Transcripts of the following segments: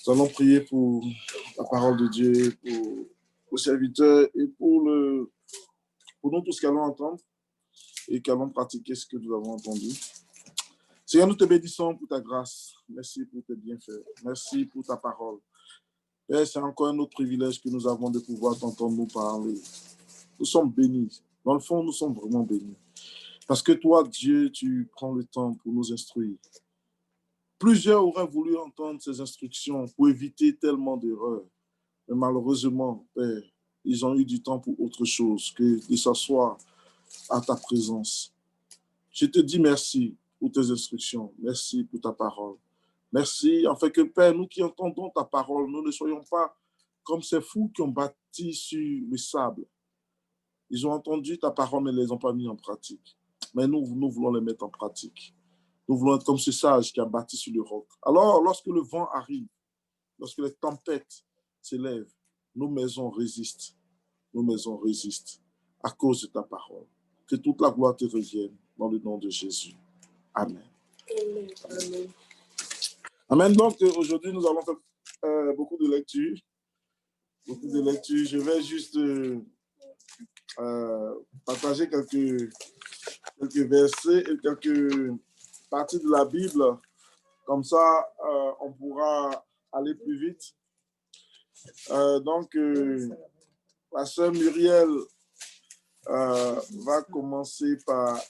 Nous allons prier pour la parole de Dieu, pour vos serviteurs et pour nous tous qui allons entendre et qui allons pratiquer ce que nous avons entendu. Seigneur, nous te bénissons pour ta grâce. Merci pour tes bienfaits. Merci pour ta parole. Père, c'est encore un autre privilège que nous avons de pouvoir t'entendre nous parler. Nous sommes bénis. Dans le fond, nous sommes vraiment bénis. Parce que toi, Dieu, tu prends le temps pour nous instruire. Plusieurs auraient voulu entendre ces instructions pour éviter tellement d'erreurs. Mais malheureusement, Père, ils ont eu du temps pour autre chose que de s'asseoir à ta présence. Je te dis merci pour tes instructions. Merci pour ta parole. Merci, en fait que Père, nous qui entendons ta parole, nous ne soyons pas comme ces fous qui ont bâti sur le sable. Ils ont entendu ta parole, mais ne les ont pas mis en pratique. Mais nous voulons les mettre en pratique. Nous voulons être comme ce sage qui a bâti sur le roc. Alors, lorsque le vent arrive, lorsque les tempêtes s'élèvent, nos maisons résistent. Nos maisons résistent à cause de ta parole. Que toute la gloire te revienne dans le nom de Jésus. Amen. Amen. Amen. Donc, aujourd'hui, nous allons faire beaucoup de lectures. Beaucoup de lectures. Je vais juste partager quelques versets et quelques parties de la Bible. Comme ça, on pourra aller plus vite. Donc, la sœur Muriel va commencer par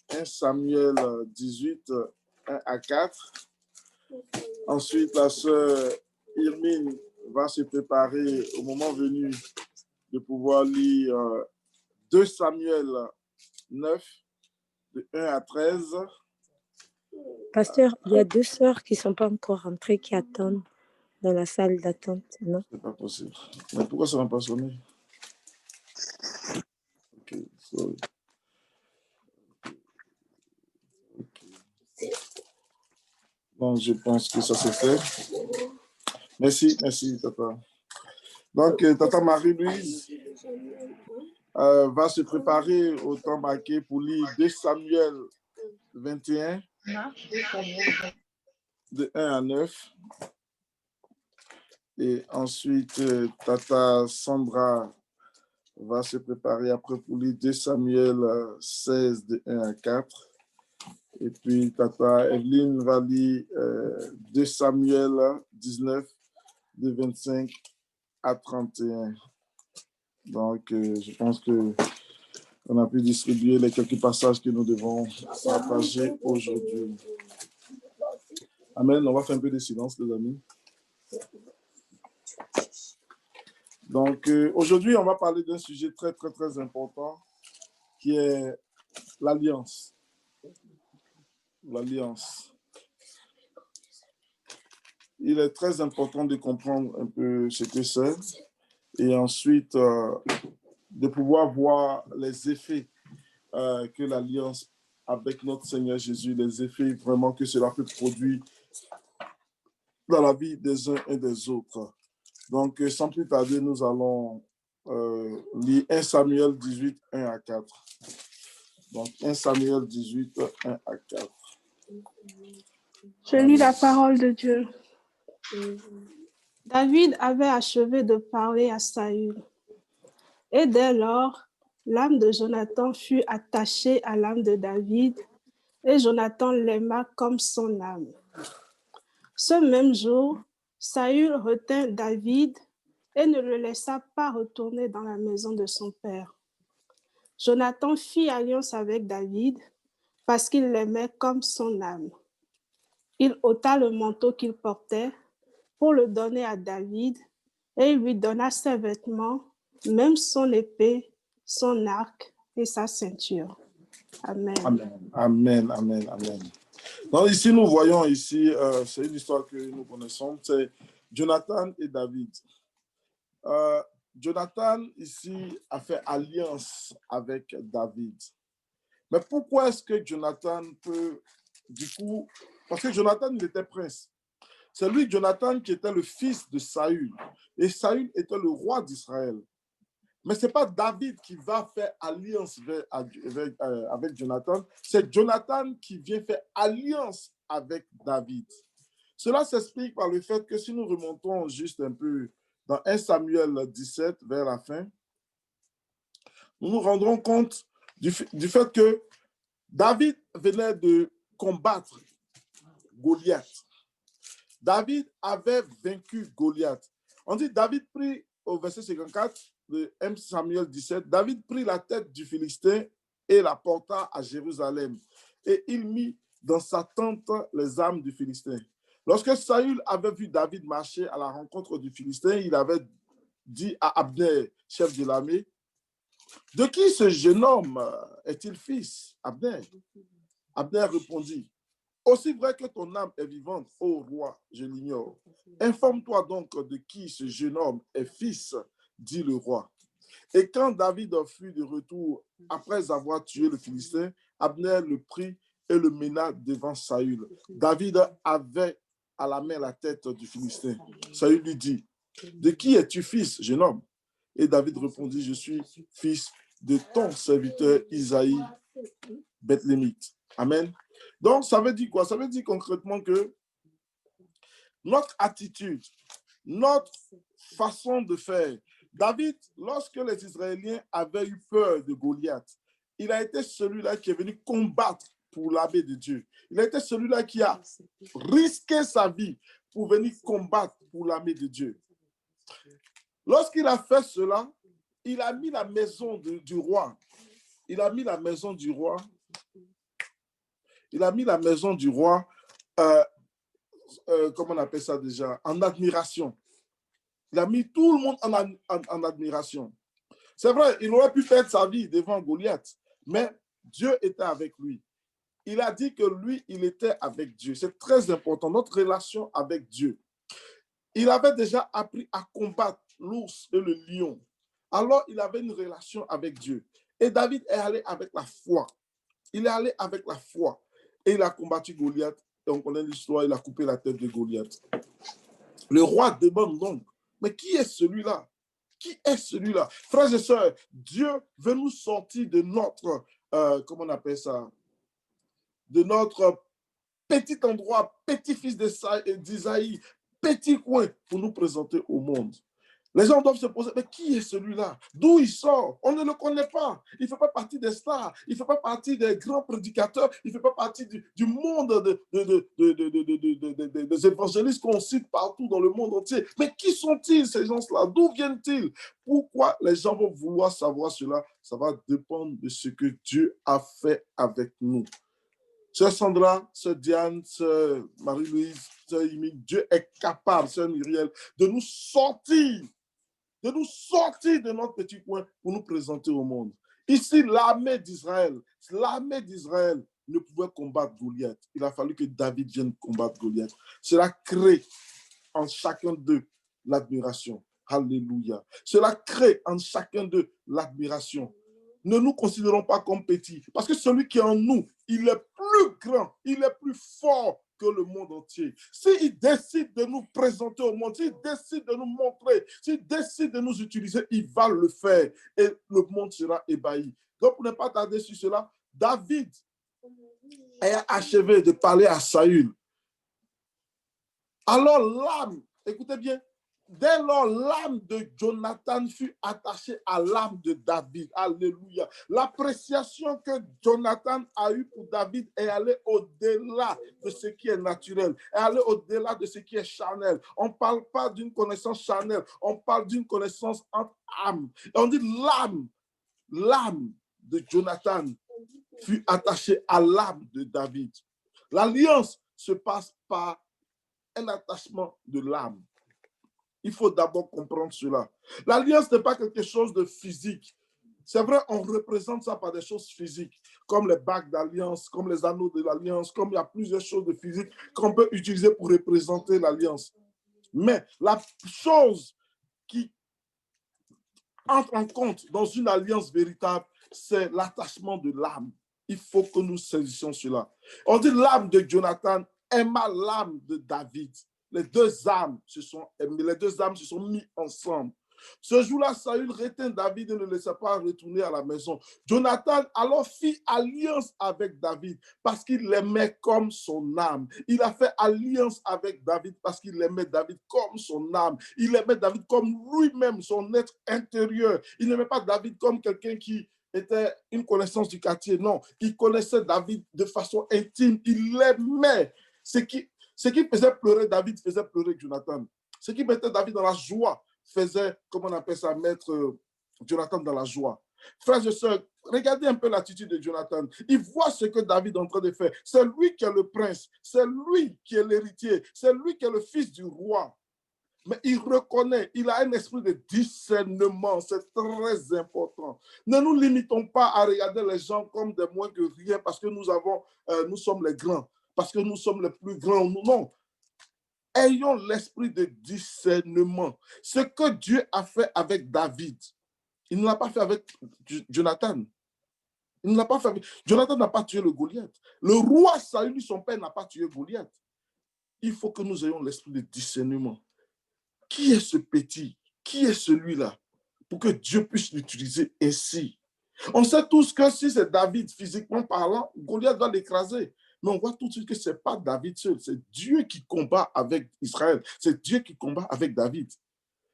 1 Samuel 18, 1 à 4. Ensuite, la sœur Irmine va se préparer au moment venu de pouvoir lire 2 Samuel 9, de 1 à 13. Pasteur, il y a 2 sœurs qui ne sont pas encore rentrées, qui attendent dans la salle d'attente, non? C'est pas possible. Mais pourquoi ça n'a pas sonné? Ok, sorry. Okay. Bon, je pense que ça s'est fait. Merci, Tata. Donc, Tata Marie-Louise va se préparer au temps marqué pour lire 2 Samuel 21, de 1 à 9. Et ensuite, Tata Sandra va se préparer après pour lire 2 Samuel 16, de 1 à 4. Et puis, Tata Evelyne va lire 2 Samuel 19, de 25 à 31. Donc, je pense qu'on a pu distribuer les quelques passages que nous devons partager aujourd'hui. Amen. On va faire un peu de silence, les amis. Donc, aujourd'hui, on va parler d'un sujet très, très, très important qui est l'alliance. L'alliance. Il est très important de comprendre un peu ce que c'est et ensuite de pouvoir voir les effets que l'alliance avec notre Seigneur Jésus, les effets vraiment que cela peut produire dans la vie des uns et des autres. Donc, sans plus tarder, nous allons lire 1 Samuel 18, 1 à 4. Donc, 1 Samuel 18, 1 à 4. Je lis la parole de Dieu. David avait achevé de parler à Saül. Et dès lors, l'âme de Jonathan fut attachée à l'âme de David, et Jonathan l'aima comme son âme. Ce même jour, Saül retint David et ne le laissa pas retourner dans la maison de son père. Jonathan fit alliance avec David parce qu'il l'aimait comme son âme. Il ôta le manteau qu'il portait pour le donner à David et il lui donna ses vêtements, même son épée, son arc et sa ceinture. Amen. Amen, amen, amen, amen. Donc ici, nous voyons ici, c'est une histoire que nous connaissons, c'est Jonathan et David. Jonathan ici a fait alliance avec David. Mais pourquoi est-ce que Jonathan peut, du coup, parce que Jonathan, il était prince. C'est lui, Jonathan, qui était le fils de Saül. Et Saül était le roi d'Israël. Mais ce n'est pas David qui va faire alliance avec Jonathan. C'est Jonathan qui vient faire alliance avec David. Cela s'explique par le fait que si nous remontons juste un peu dans 1 Samuel 17, vers la fin, nous nous rendrons compte du fait que David venait de combattre Goliath. David avait vaincu Goliath. On dit David prit, au verset 54 de 1 Samuel 17, David prit la tête du Philistin et la porta à Jérusalem. Et il mit dans sa tente les armes du Philistin. Lorsque Saül avait vu David marcher à la rencontre du Philistin, il avait dit à Abner, chef de l'armée, « De qui ce jeune homme est-il fils, Abner ?» Abner répondit, « Aussi vrai que ton âme est vivante, ô roi, je l'ignore. Informe-toi donc de qui ce jeune homme est fils, dit le roi. » Et quand David fut de retour après avoir tué le Philistin, Abner le prit et le mena devant Saül. David avait à la main la tête du Philistin. Saül lui dit, « De qui es-tu fils, jeune homme ?» Et David répondit, « Je suis fils de ton serviteur Isaïe Bethlémite. » Amen. Donc, ça veut dire quoi? Ça veut dire concrètement que notre attitude, notre façon de faire. David, lorsque les Israéliens avaient eu peur de Goliath, il a été celui-là qui est venu combattre pour l'armée de Dieu. Il a été celui-là qui a risqué sa vie pour venir combattre pour l'armée de Dieu. Lorsqu'il a fait cela, il a mis la maison du roi. Il a mis la maison du roi. Il a mis la maison du roi, comment on appelle ça déjà, en admiration. Il a mis tout le monde en admiration. C'est vrai, il aurait pu perdre sa vie devant Goliath, mais Dieu était avec lui. Il a dit que lui, il était avec Dieu. C'est très important, notre relation avec Dieu. Il avait déjà appris à combattre l'ours et le lion. Alors, il avait une relation avec Dieu. Et David est allé avec la foi. Il est allé avec la foi. Et il a combattu Goliath. Et on connaît l'histoire, il a coupé la tête de Goliath. Le roi demande donc, mais qui est celui-là? Qui est celui-là? Frères et sœurs, Dieu veut nous sortir de notre, comment on appelle ça? De notre petit endroit, petit fils d'Isaïe, petit coin pour nous présenter au monde. Les gens doivent se poser, mais qui est celui-là? D'où il sort? On ne le connaît pas. Il ne fait pas partie des stars. Il ne fait pas partie des grands prédicateurs. Il ne fait pas partie du monde des évangélistes qu'on cite partout dans le monde entier. Mais qui sont-ils, ces gens-là? D'où viennent-ils? Pourquoi les gens vont vouloir savoir cela? Ça va dépendre de ce que Dieu a fait avec nous. Sœur Sandra, Sœur Diane, Sœur Marie-Louise, Sœur Imi, Dieu est capable, Sœur Muriel, de nous sortir de notre petit coin pour nous présenter au monde. Ici, l'armée d'Israël ne pouvait combattre Goliath. Il a fallu que David vienne combattre Goliath. Cela crée en chacun d'eux l'admiration. Alléluia. Cela crée en chacun d'eux l'admiration. Ne nous considérons pas comme petits, parce que celui qui est en nous, il est plus grand, il est plus fort que le monde entier. S'il décide de nous présenter au monde, s'il décide de nous montrer, s'il décide de nous utiliser, il va le faire et le monde sera ébahi. Donc, pour ne pas tarder sur cela, David a achevé de parler à Saül. Alors l'âme, écoutez bien, dès lors, l'âme de Jonathan fut attachée à l'âme de David. Alléluia. L'appréciation que Jonathan a eue pour David est allée au-delà de ce qui est naturel, est allée au-delà de ce qui est charnel. On ne parle pas d'une connaissance charnelle, on parle d'une connaissance entre âmes. Et on dit l'âme de Jonathan fut attachée à l'âme de David. L'alliance se passe par un attachement de l'âme. Il faut d'abord comprendre cela. L'alliance n'est pas quelque chose de physique. C'est vrai, on représente ça par des choses physiques, comme les bagues d'alliance, comme les anneaux de l'alliance, comme il y a plusieurs choses de physique qu'on peut utiliser pour représenter l'alliance. Mais la chose qui entre en compte dans une alliance véritable, c'est l'attachement de l'âme. Il faut que nous saisissions cela. On dit l'âme de Jonathan aima l'âme de David. Les deux âmes se sont mises ensemble. Ce jour-là, Saül retint David et ne le laissa pas retourner à la maison. Jonathan alors fit alliance avec David parce qu'il l'aimait comme son âme. Il a fait alliance avec David parce qu'il aimait David comme son âme. Il aimait David comme lui-même, son être intérieur. Il n'aimait pas David comme quelqu'un qui était une connaissance du quartier. Non, il connaissait David de façon intime. Il l'aimait. Ce qui faisait pleurer David faisait pleurer Jonathan. Ce qui mettait David dans la joie faisait, comment on appelle ça, mettre Jonathan dans la joie. Frères et sœurs, regardez un peu l'attitude de Jonathan. Il voit ce que David est en train de faire. C'est lui qui est le prince. C'est lui qui est l'héritier. C'est lui qui est le fils du roi. Mais il reconnaît, il a un esprit de discernement, c'est très important. Ne nous limitons pas à regarder les gens comme des moins que rien parce que nous sommes les grands, parce que nous sommes les plus grands. Non, ayons l'esprit de discernement. Ce que Dieu a fait avec David, il ne l'a pas fait avec Jonathan. Il ne l'a pas fait avec... Jonathan n'a pas tué le Goliath. Le roi Saül, son père, n'a pas tué Goliath. Il faut que nous ayons l'esprit de discernement. Qui est ce petit? Qui est celui-là? Pour que Dieu puisse l'utiliser ainsi. On sait tous que si c'est David, physiquement parlant, Goliath va l'écraser. Mais on voit tout de suite que ce n'est pas David seul. C'est Dieu qui combat avec Israël. C'est Dieu qui combat avec David.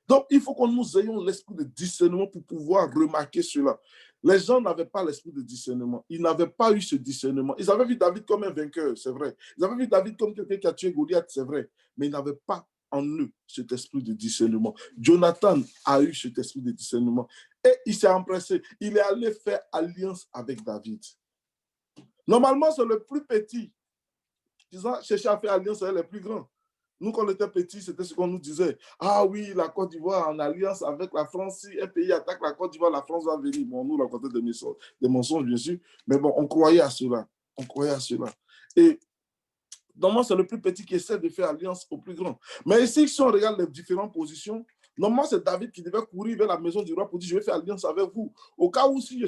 Donc, il faut que nous ayons l'esprit de discernement pour pouvoir remarquer cela. Les gens n'avaient pas l'esprit de discernement. Ils n'avaient pas eu ce discernement. Ils avaient vu David comme un vainqueur, c'est vrai. Ils avaient vu David comme quelqu'un qui a tué Goliath, c'est vrai. Mais ils n'avaient pas en eux cet esprit de discernement. Jonathan a eu cet esprit de discernement. Et il s'est empressé. Il est allé faire alliance avec David. Normalement, c'est le plus petit. Disant, chercher à faire alliance avec les plus grands. Nous, quand on était petits, c'était ce qu'on nous disait. Ah oui, la Côte d'Ivoire en alliance avec la France. Si un pays attaque la Côte d'Ivoire, la France va venir. Bon, nous, on racontait des mensonges, bien sûr. Mais bon, on croyait à cela. On croyait à cela. Et normalement, c'est le plus petit qui essaie de faire alliance au plus grand. Mais ici, si on regarde les différentes positions, normalement, c'est David qui devait courir vers la maison du roi pour dire, je vais faire alliance avec vous. Au cas où, si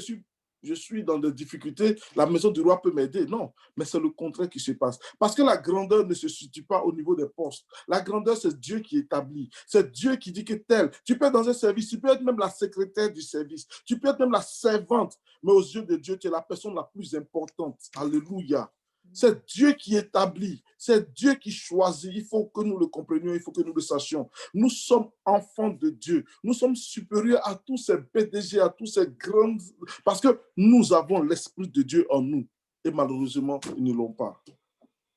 je suis dans des difficultés, la maison du roi peut m'aider. Non, mais c'est le contraire qui se passe. Parce que la grandeur ne se situe pas au niveau des postes. La grandeur, c'est Dieu qui établit. C'est Dieu qui dit que tel. Tu peux être dans un service, tu peux être même la secrétaire du service, tu peux être même la servante, mais aux yeux de Dieu, tu es la personne la plus importante. Alléluia. C'est Dieu qui établit, c'est Dieu qui choisit. Il faut que nous le comprenions, il faut que nous le sachions. Nous sommes enfants de Dieu. Nous sommes supérieurs à tous ces PDG, à tous ces grands... Parce que nous avons l'Esprit de Dieu en nous. Et malheureusement, ils ne l'ont pas.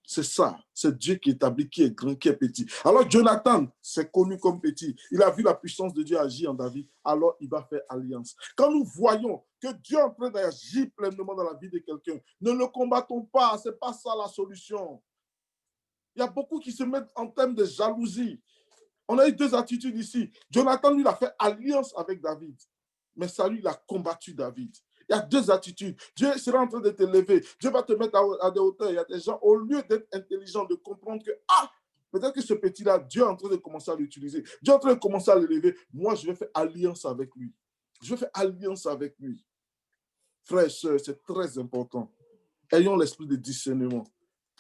C'est ça, c'est Dieu qui établit qui est grand, qui est petit. Alors Jonathan, c'est connu comme petit. Il a vu la puissance de Dieu agir en David, alors il va faire alliance. Quand nous voyons que Dieu est en train d'agir pleinement dans la vie de quelqu'un, ne le combattons pas, ce n'est pas ça la solution. Il y a beaucoup qui se mettent en termes de jalousie. On a eu deux attitudes ici. Jonathan, lui, il a fait alliance avec David, mais Saül, il a combattu David. Il y a deux attitudes. Dieu sera en train de te lever. Dieu va te mettre à des hauteurs. Il y a des gens, au lieu d'être intelligents, de comprendre que, peut-être que ce petit-là, Dieu est en train de commencer à l'utiliser. Dieu est en train de commencer à l'élever. Moi, je vais faire alliance avec lui. Je vais faire alliance avec lui. Frères et sœurs, c'est très important. Ayons l'esprit de discernement.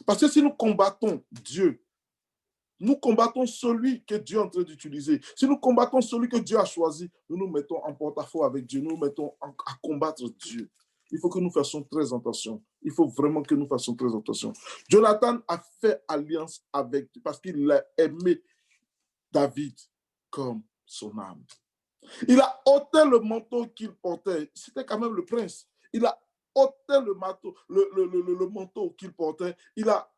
Parce que si nous combattons Dieu, nous combattons celui que Dieu est en train d'utiliser. Si nous combattons celui que Dieu a choisi, nous nous mettons en porte-à-faux avec Dieu. Nous nous mettons à combattre Dieu. Il faut que nous fassions très attention. Il faut vraiment que nous fassions très attention. Jonathan a fait alliance avec Dieu parce qu'il a aimé David comme son âme. Il a ôté le manteau qu'il portait. C'était quand même le prince. Il a ôté le manteau qu'il portait. Il a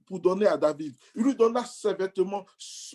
pour donner à David. Il lui donna ses vêtements,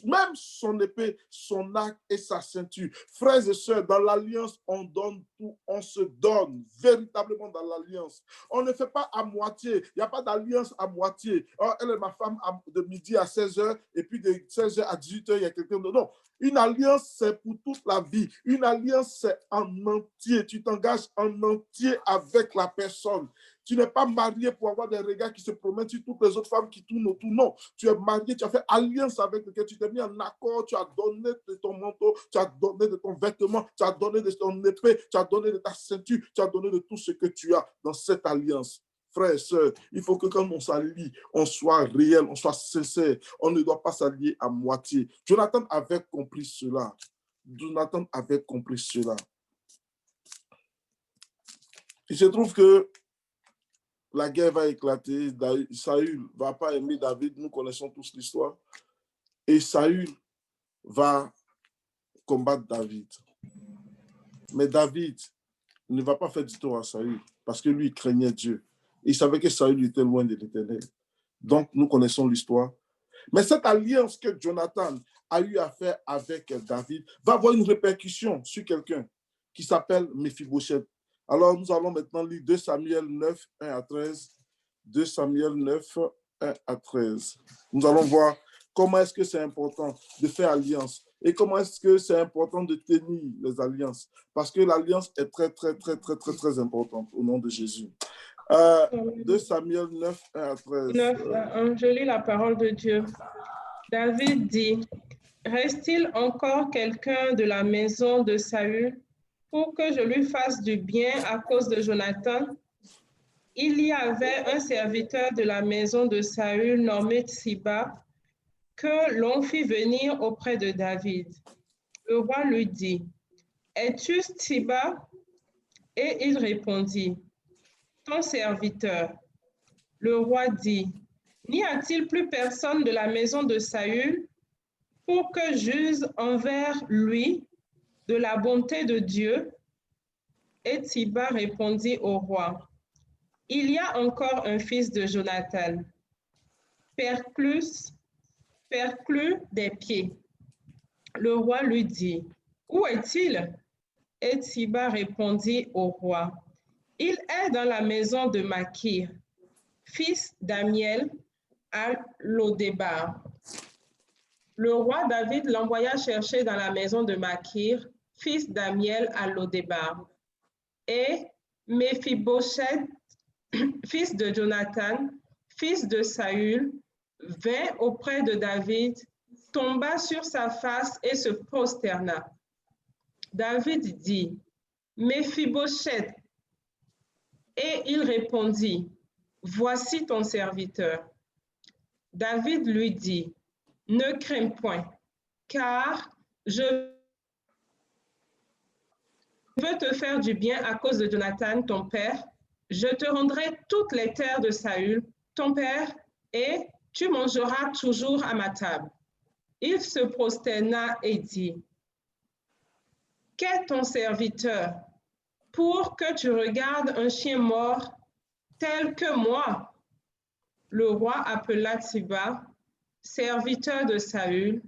même son épée, son arc et sa ceinture. Frères et sœurs, dans l'alliance, on donne tout, on se donne véritablement dans l'alliance. On ne fait pas à moitié. Il n'y a pas d'alliance à moitié. Oh, elle est ma femme de midi à 16h et puis de 16h à 18h, il y a quelqu'un d'autre. Non. Une alliance, c'est pour toute la vie. Une alliance, c'est en entier. Tu t'engages en entier avec la personne. Tu n'es pas marié pour avoir des regards qui se promènent sur toutes les autres femmes qui tournent autour. Non, tu es marié, tu as fait alliance avec quelqu'un, tu t'es mis en accord, tu as donné de ton manteau, tu as donné de ton vêtement, tu as donné de ton épée, tu as donné de ta ceinture, tu as donné de tout ce que tu as dans cette alliance. Frères et sœurs, il faut que quand on s'allie, on soit réel, on soit sincère. On ne doit pas s'allier à moitié. Jonathan avait compris cela. Jonathan avait compris cela. Il se trouve que la guerre va éclater. Saül ne va pas aimer David. Nous connaissons tous l'histoire. Et Saül va combattre David. Mais David ne va pas faire du tort à Saül parce que lui, il craignait Dieu. Il savait que Saül était loin de l'Éternel. Donc, nous connaissons l'histoire. Mais cette alliance que Jonathan a eu à faire avec David va avoir une répercussion sur quelqu'un qui s'appelle Méphibosheth. Alors, nous allons maintenant lire 2 Samuel 9, 1 à 13. 2 Samuel 9, 1 à 13. Nous allons voir comment est-ce que c'est important de faire alliance et comment est-ce que c'est important de tenir les alliances. Parce que l'alliance est très, très, très, très, très, très importante au nom de Jésus. 2 Samuel 9, 1 à 13. 9 à 1, je lis la parole de Dieu. David dit, « Reste-t-il encore quelqu'un de la maison de Saül pour que je lui fasse du bien à cause de Jonathan? » Il y avait un serviteur de la maison de Saül nommé Tsiba que l'on fit venir auprès de David. Le roi lui dit, « Es-tu Tsiba? » Et il répondit, « Ton serviteur. » Le roi dit, « N'y a-t-il plus personne de la maison de Saül pour que j'use envers lui de la bonté de Dieu? » Et Tsiba répondit au roi, « Il y a encore un fils de Jonathan, perclus des pieds. » Le roi lui dit, « Où est-il? » Et Tsiba répondit au roi, « Il est dans la maison de Makir, fils d'Amiel, à Lodébar. » Le roi David l'envoya chercher dans la maison de Makir, fils d'Amiel, à Lodébar. Et Méphibosheth, fils de Jonathan, fils de Saül, vint auprès de David, tomba sur sa face et se prosterna. David dit, « Méphibosheth. » Et il répondit, « Voici ton serviteur. » David lui dit, « Ne crains point, car je veux te faire du bien à cause de Jonathan, ton père. Je te rendrai toutes les terres de Saül, ton père, et tu mangeras toujours à ma table. » Il se prosterna et dit, « Qu'est ton serviteur pour que tu regardes un chien mort tel que moi? » Le roi appela Tsiba, serviteur de Saül,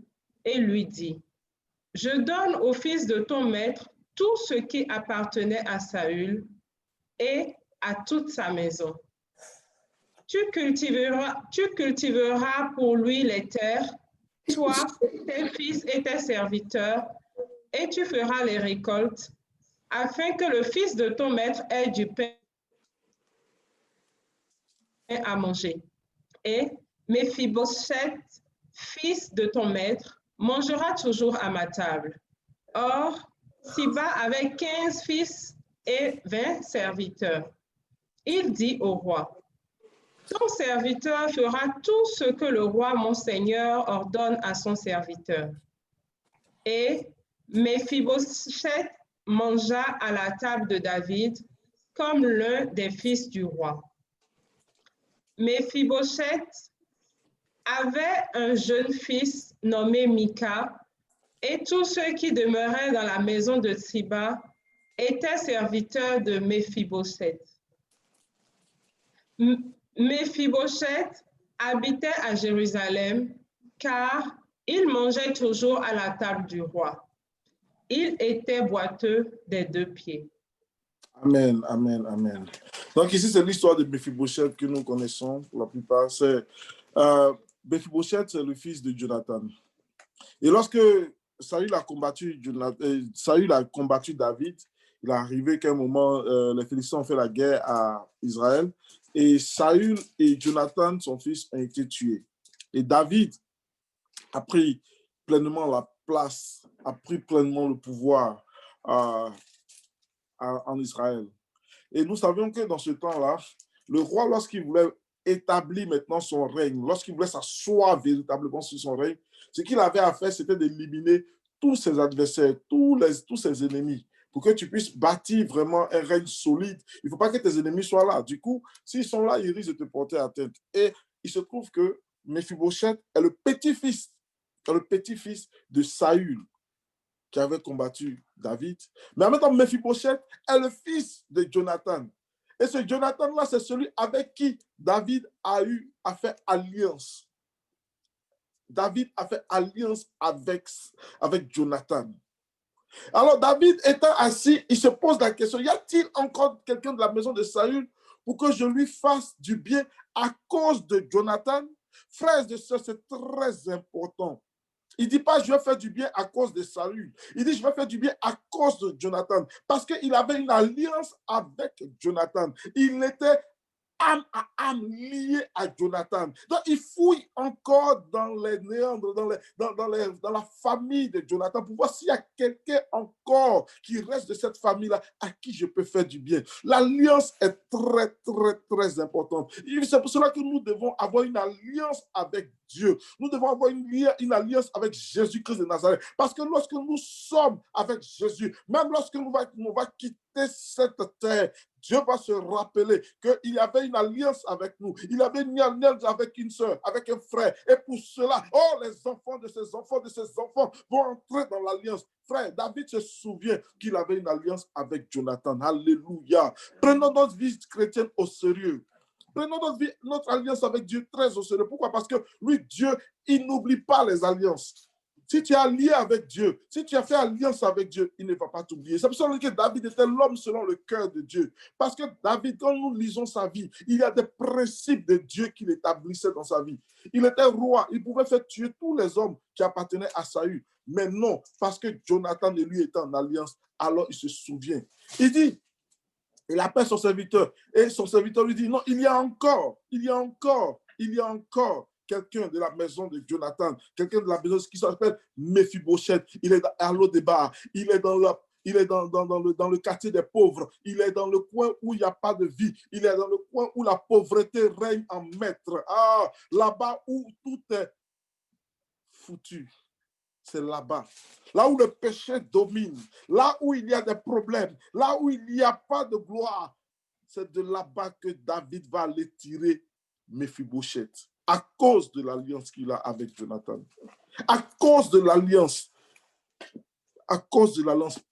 et lui dit, « Je donne au fils de ton maître tout ce qui appartenait à Saül et à toute sa maison. Tu cultiveras pour lui les terres, toi, tes fils et tes serviteurs, et tu feras les récoltes, afin que le fils de ton maître ait du pain à manger. Et Méphibosheth, fils de ton maître, mangera toujours à ma table. » Or, Tsiba avait 15 fils et 20 serviteurs. Il dit au roi, « Ton serviteur fera tout ce que le roi mon seigneur ordonne à son serviteur. » Et Méphibosheth mangea à la table de David comme l'un des fils du roi. Méphibosheth avait un jeune fils nommé Mika, et tous ceux qui demeuraient dans la maison de Tsiba étaient serviteurs de Méphibosheth. Méphibosheth habitait à Jérusalem, car il mangeait toujours à la table du roi. Il était boiteux des 2 pieds. Amen, amen, amen. Donc ici, c'est l'histoire de Méphibosheth que nous connaissons pour la plupart. Méphibosheth, c'est le fils de Jonathan. Et lorsque Saül a combattu David, il est arrivé qu'à un moment, les Philistins ont fait la guerre à Israël et Saül et Jonathan, son fils, ont été tués. Et David a pris pleinement la place, a pris pleinement le pouvoir en Israël. Et nous savions que dans ce temps-là, le roi, lorsqu'il voulait établir maintenant son règne, lorsqu'il voulait s'asseoir véritablement sur son règne, ce qu'il avait à faire, c'était d'éliminer tous ses adversaires, tous ses ennemis, pour que tu puisses bâtir vraiment un règne solide. Il ne faut pas que tes ennemis soient là. Du coup, s'ils sont là, ils risquent de te porter atteinte. Et il se trouve que Méphibosheth est le petit-fils de Saül, qui avait combattu David. Mais en même temps, Méphibosheth est le fils de Jonathan. Et ce Jonathan-là, c'est celui avec qui David a fait alliance. David a fait alliance avec Jonathan. Alors, David étant assis, il se pose la question, y a-t-il encore quelqu'un de la maison de Saül pour que je lui fasse du bien à cause de Jonathan? Frères et sœurs, c'est très important. Il ne dit pas, je vais faire du bien à cause de Saül. Il dit, je vais faire du bien à cause de Jonathan. Parce qu'il avait une alliance avec Jonathan. Il était âme à âme lié à Jonathan. Donc, il fouille encore dans les néandres, dans la famille de Jonathan pour voir s'il y a quelqu'un encore qui reste de cette famille-là à qui je peux faire du bien. L'alliance est très, très, très importante. C'est pour cela que nous devons avoir une alliance avec Dieu. Nous devons avoir une alliance avec Jésus-Christ de Nazareth. Parce que lorsque nous sommes avec Jésus, même lorsque nous va quitter cette terre, Dieu va se rappeler qu'il y avait une alliance avec nous. Il avait une alliance avec une soeur, avec un frère. Et pour cela, les enfants de ses enfants vont entrer dans l'alliance. Frère, David se souvient qu'il avait une alliance avec Jonathan. Alléluia. Prenons notre vie chrétienne au sérieux. Prenons notre alliance avec Dieu très au sérieux. Pourquoi? Parce que lui, Dieu, il n'oublie pas les alliances. Si tu es allié avec Dieu, si tu as fait alliance avec Dieu, il ne va pas t'oublier. C'est pour ça que David était l'homme selon le cœur de Dieu. Parce que David, quand nous lisons sa vie, il y a des principes de Dieu qu'il établissait dans sa vie. Il était roi, il pouvait faire tuer tous les hommes qui appartenaient à Saül. Mais non, parce que Jonathan et lui étaient en alliance, alors il se souvient. Il dit, il appelle son serviteur, et son serviteur lui dit, non, il y a encore quelqu'un de la maison de Jonathan, quelqu'un de la maison qui s'appelle Méphibosheth. Il est à Lo-Débar, il est dans le quartier des pauvres, il est dans le coin où il n'y a pas de vie, il est dans le coin où la pauvreté règne en maître. Ah, là-bas où tout est foutu. C'est là-bas. Là où le péché domine, là où il y a des problèmes, là où il n'y a pas de gloire, c'est de là-bas que David va aller tirer Méphibosheth à cause de l'alliance qu'il a avec Jonathan. À cause de l'alliance,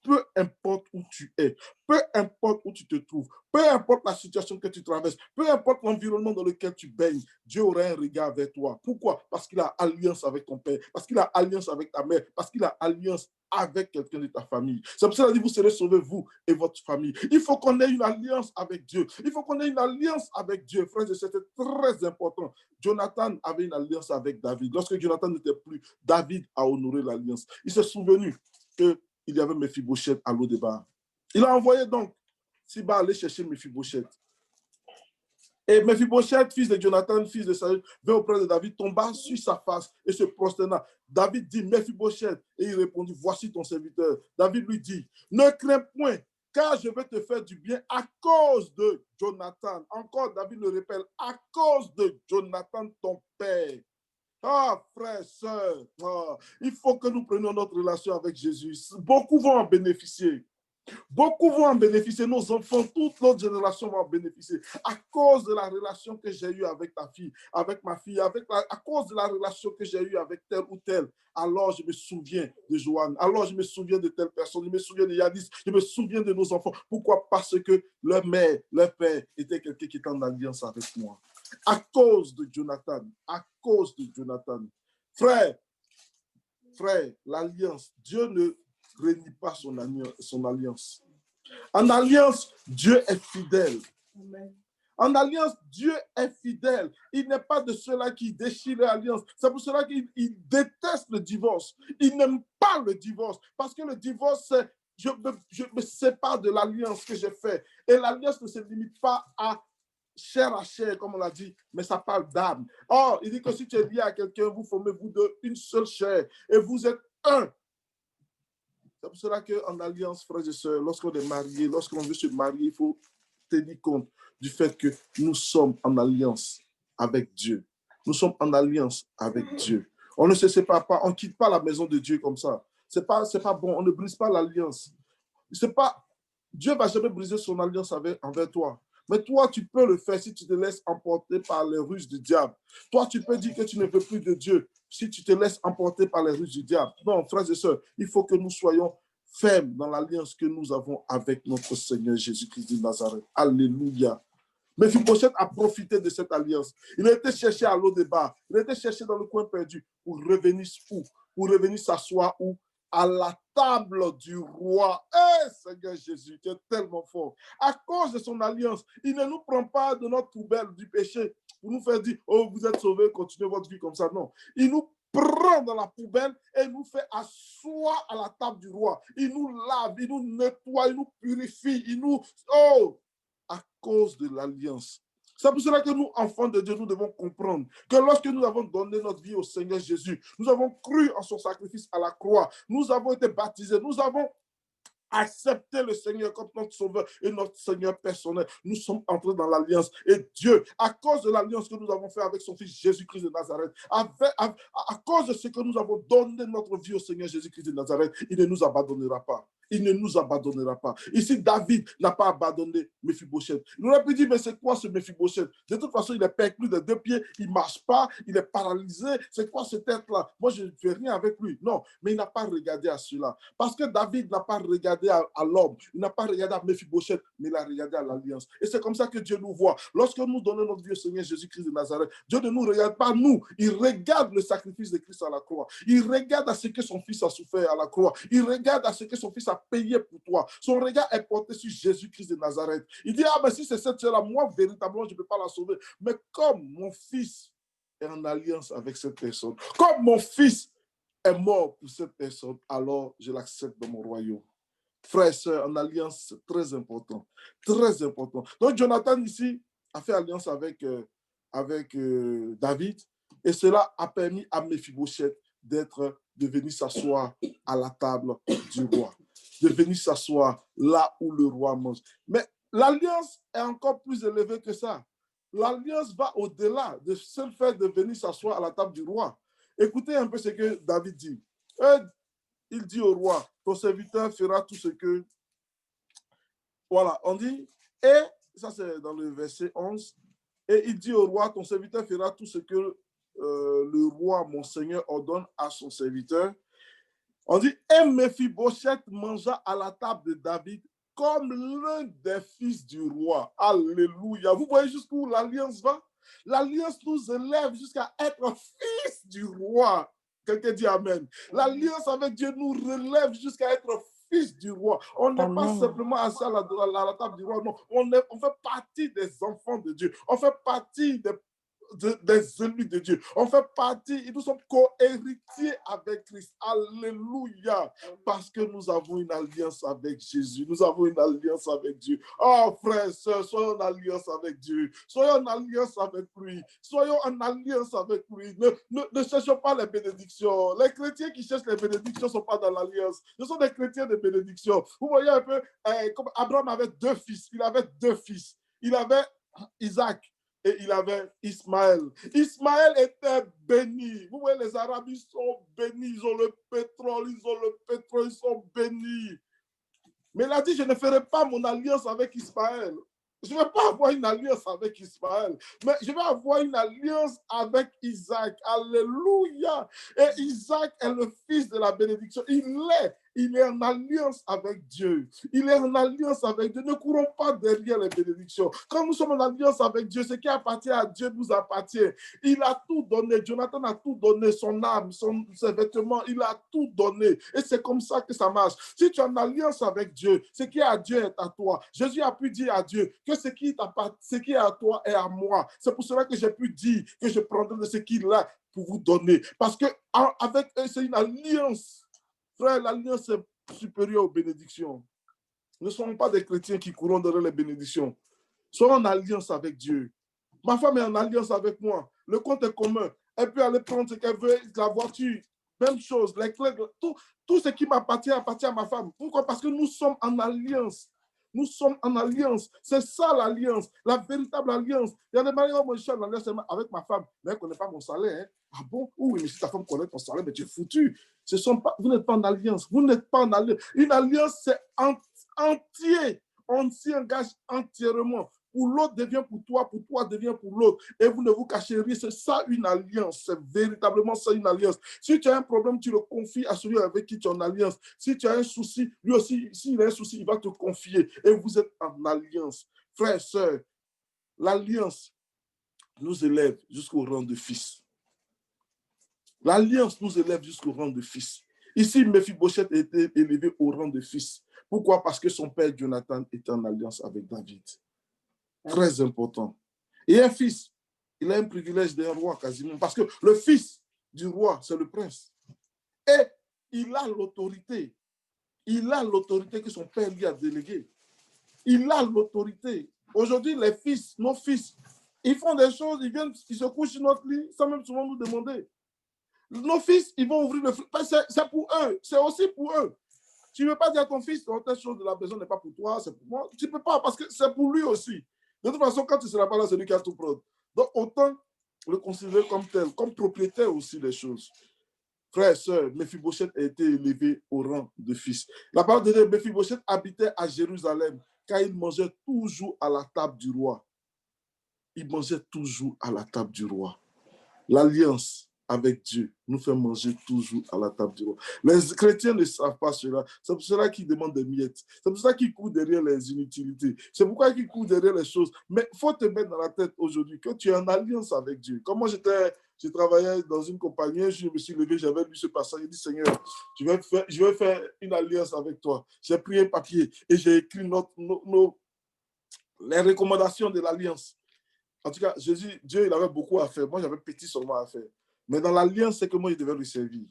peu importe où tu es, peu importe où tu te trouves, peu importe la situation que tu traverses, peu importe l'environnement dans lequel tu baignes, Dieu aura un regard vers toi. Pourquoi? Parce qu'il a alliance avec ton père, parce qu'il a alliance avec ta mère, parce qu'il a alliance avec quelqu'un de ta famille. C'est pour ça qu'il dit, vous serez sauvés, vous et votre famille. Il faut qu'on ait une alliance avec Dieu. Il faut qu'on ait une alliance avec Dieu. Frères, c'était très important. Jonathan avait une alliance avec David. Lorsque Jonathan n'était plus, David a honoré l'alliance. Il s'est souvenu qu'il y avait Méphibosheth à Lo-Débar. Il a envoyé donc Siba aller chercher Méphibosheth. Et Méphibosheth, fils de Jonathan, fils de Saül, vint auprès de David, tomba sur sa face et se prosterna. David dit, Méphibosheth, et il répondit, voici ton serviteur. David lui dit, ne crains point, car je vais te faire du bien à cause de Jonathan. Encore, David le répète, à cause de Jonathan, ton père. Ah, frères, sœurs, il faut que nous prenions notre relation avec Jésus. Beaucoup vont en bénéficier. Beaucoup vont en bénéficier. Nos enfants, toute notre génération va en bénéficier. À cause de la relation que j'ai eue avec ta fille, avec ma fille, à cause de la relation que j'ai eue avec tel ou tel. Alors, je me souviens de Joanne. Alors, je me souviens de telle personne. Je me souviens de Yanis. Je me souviens de nos enfants. Pourquoi? Parce que leur mère, leur père était quelqu'un qui était en alliance avec moi. À cause de Jonathan. À cause de Jonathan. Frère, l'alliance, Dieu ne renie pas son alliance. En alliance, Dieu est fidèle. Amen. En alliance, Dieu est fidèle. Il n'est pas de ceux-là qui déchirent l'alliance. C'est pour cela qu'il déteste le divorce. Il n'aime pas le divorce. Parce que le divorce, c'est je me sépare de l'alliance que j'ai faite. Et l'alliance ne se limite pas à chair, comme on l'a dit, mais ça parle d'âme. Or, il dit que si tu es lié à quelqu'un, vous formez vous deux une seule chair. Et vous êtes un. C'est pour cela qu'en alliance, frères et sœurs, lorsqu'on est marié, lorsqu'on veut se marier, il faut tenir compte du fait que nous sommes en alliance avec Dieu. Nous sommes en alliance avec Dieu. On ne se sépare pas, on ne quitte pas la maison de Dieu comme ça. c'est pas bon. On ne brise pas l'alliance. Dieu ne va jamais briser son alliance envers toi. Mais toi, tu peux le faire si tu te laisses emporter par les ruses du diable. Toi, tu peux dire que tu ne veux plus de Dieu si tu te laisses emporter par les ruses du diable. Non, frères et sœurs, il faut que nous soyons fermes dans l'alliance que nous avons avec notre Seigneur Jésus-Christ de Nazareth. Alléluia. Mephibosheth a profité de cette alliance. Il a été cherché à l'eau de bar. Il a été cherché dans le coin perdu pour revenir où? Pour revenir s'asseoir où? À la table du roi. Seigneur Jésus, tu es tellement fort. À cause de son alliance, il ne nous prend pas de notre poubelle du péché pour nous faire dire, oh, vous êtes sauvés, continuez votre vie comme ça. Non. Il nous prend dans la poubelle et nous fait asseoir à la table du roi. Il nous lave, il nous nettoie, il nous purifie, à cause de l'alliance. C'est pour cela que nous, enfants de Dieu, nous devons comprendre que lorsque nous avons donné notre vie au Seigneur Jésus, nous avons cru en son sacrifice à la croix, nous avons été baptisés, nous avons accepté le Seigneur comme notre sauveur et notre Seigneur personnel. Nous sommes entrés dans l'alliance. Et Dieu, à cause de l'alliance que nous avons fait avec son Fils Jésus-Christ de Nazareth, à cause de ce que nous avons donné notre vie au Seigneur Jésus-Christ de Nazareth, il ne nous abandonnera pas. Il ne nous abandonnera pas. Ici, David n'a pas abandonné Mephibosheth. Il aurait pu dire, mais c'est quoi ce Mephibosheth? De toute façon, il est perclus de 2 pieds, il ne marche pas, il est paralysé. C'est quoi ce tête-là? Moi, je ne fais rien avec lui. Non, mais il n'a pas regardé à cela. Parce que David n'a pas regardé à l'homme, il n'a pas regardé à Mephibosheth, mais il a regardé à l'alliance. Et c'est comme ça que Dieu nous voit. Lorsque nous donnons notre vie au Seigneur Jésus-Christ de Nazareth, Dieu ne nous regarde pas nous, il regarde le sacrifice de Christ à la croix. Il regarde à ce que son Fils a souffert à la croix. Il regarde à ce que son Fils a payé pour toi. Son regard est porté sur Jésus-Christ de Nazarête. Il dit, ah, mais si c'est cette chose-là, moi, véritablement, je ne peux pas la sauver. Mais comme mon Fils est en alliance avec cette personne, comme mon Fils est mort pour cette personne, alors je l'accepte dans mon royaume. Frères et sœurs, en alliance, c'est très important. Très important. Donc, Jonathan, ici, a fait alliance avec David, et cela a permis à Mephibosheth de venir s'asseoir à la table du roi, de venir s'asseoir là où le roi mange. Mais l'alliance est encore plus élevée que ça. L'alliance va au-delà de seul fait de venir s'asseoir à la table du roi. Écoutez un peu ce que David dit. Il dit au roi, ton serviteur fera tout ce que... Voilà, on dit, et ça c'est dans le verset 11, et il dit au roi, ton serviteur fera tout ce que le roi, mon Seigneur, ordonne à son serviteur. On dit, et Mephibosheth mangea à la table de David comme l'un des fils du roi. Alléluia. Vous voyez jusqu'où l'alliance va? L'alliance nous élève jusqu'à être fils du roi. Quelqu'un dit Amen. L'alliance avec Dieu nous relève jusqu'à être fils du roi. On n'est pas simplement assis à la table du roi. Non, on fait partie des enfants de Dieu. On fait partie des élus de Dieu. On fait partie, nous sommes co-héritiers avec Christ. Alléluia. Parce que nous avons une alliance avec Jésus. Nous avons une alliance avec Dieu. Oh, frères et sœurs, soyons en alliance avec Dieu. Soyons en alliance avec lui. Soyons en alliance avec lui. Ne cherchons pas les bénédictions. Les chrétiens qui cherchent les bénédictions ne sont pas dans l'alliance. Ce sont des chrétiens de bénédiction. Vous voyez un peu, comme Abraham avait 2 fils. Il avait 2 fils. Il avait Isaac. Et il avait Ismaël. Ismaël était béni. Vous voyez, les Arabes, ils sont bénis. Ils ont le pétrole, ils sont bénis. Mais il a dit, je ne ferai pas mon alliance avec Ismaël. Je ne vais pas avoir une alliance avec Ismaël, mais je vais avoir une alliance avec Isaac. Alléluia. Et Isaac est le fils de la bénédiction. Il est en alliance avec Dieu. Il est en alliance avec Dieu. Ne courons pas derrière les bénédictions. Quand nous sommes en alliance avec Dieu, ce qui appartient à Dieu nous appartient. Il a tout donné. Jonathan a tout donné. Son âme, ses vêtements, il a tout donné. Et c'est comme ça que ça marche. Si tu es en alliance avec Dieu, ce qui est à Dieu est à toi. Jésus a pu dire à Dieu que ce qui est à toi est à moi. C'est pour cela que j'ai pu dire que je prendrai de ce qu'il a pour vous donner. Parce qu'avec eux, c'est une alliance. Frère, l'alliance est supérieure aux bénédictions. Ne soyons pas des chrétiens qui courent derrière les bénédictions. Soyons en alliance avec Dieu. Ma femme est en alliance avec moi. Le compte est commun. Elle peut aller prendre ce qu'elle veut, la voiture, même chose, les clés, tout ce qui m'appartient appartient à ma femme. Pourquoi? Parce que nous sommes en alliance. Nous sommes en alliance. C'est ça l'alliance, la véritable alliance. Il y a des mariés, moi je suis en alliance avec ma femme, mais elle ne connaît pas mon salaire. Hein. Ah bon? Oui, mais si ta femme connaît ton salaire, mais tu es foutu. Vous n'êtes pas en alliance. Vous n'êtes pas en alliance. Une alliance, c'est entier. On s'y engage entièrement. Pour l'autre devient pour toi devient pour l'autre. Et vous ne vous cachez rien. C'est ça une alliance. C'est véritablement ça une alliance. Si tu as un problème, tu le confies à celui avec qui tu es en alliance. Si tu as un souci, lui aussi, s'il a un souci, il va te confier. Et vous êtes en alliance. Frères et sœurs, l'alliance nous élève jusqu'au rang de fils. L'alliance nous élève jusqu'au rang de fils. Ici, Méphibosheth a été élevé au rang de fils. Pourquoi? Parce que son père Jonathan était en alliance avec David. Très important. Et un fils, il a un privilège d'un roi quasiment. Parce que le fils du roi, c'est le prince. Et il a l'autorité. Il a l'autorité que son père lui a déléguée. Il a l'autorité. Aujourd'hui, les fils, nos fils, ils font des choses, ils viennent, ils se couchent sur notre lit sans même souvent nous demander. Nos fils, ils vont ouvrir le frigo. C'est pour eux. C'est aussi pour eux. Tu ne veux pas dire à ton fils, telle chose de la maison n'est pas pour toi, c'est pour moi. Tu ne peux pas parce que c'est pour lui aussi. De toute façon, quand tu ne seras pas là, c'est lui qui a tout prendre. Donc, autant le considérer comme tel, comme propriétaire aussi des choses. Frères et sœurs, Méphibosheth a été élevé au rang de fils. La parole de Dieu, Méphibosheth habitait à Jérusalem car il mangeait toujours à la table du roi. Il mangeait toujours à la table du roi. L'alliance avec Dieu nous fait manger toujours à la table du roi. Les chrétiens ne savent pas cela. C'est pour cela qu'ils demandent des miettes. C'est pour ça qu'ils courent derrière les inutilités. C'est pourquoi ils courent derrière les choses. Mais il faut te mettre dans la tête aujourd'hui que tu es en alliance avec Dieu. Comme moi, je travaillais dans une compagnie, je me suis levé, j'avais lu ce passage, j'ai dit, Seigneur, je vais faire une alliance avec toi. J'ai pris un papier et j'ai écrit les recommandations de l'alliance. En tout cas, Jésus, Dieu, il avait beaucoup à faire. Moi, j'avais petit seulement à faire. Mais dans l'alliance, c'est que moi, je devais lui servir.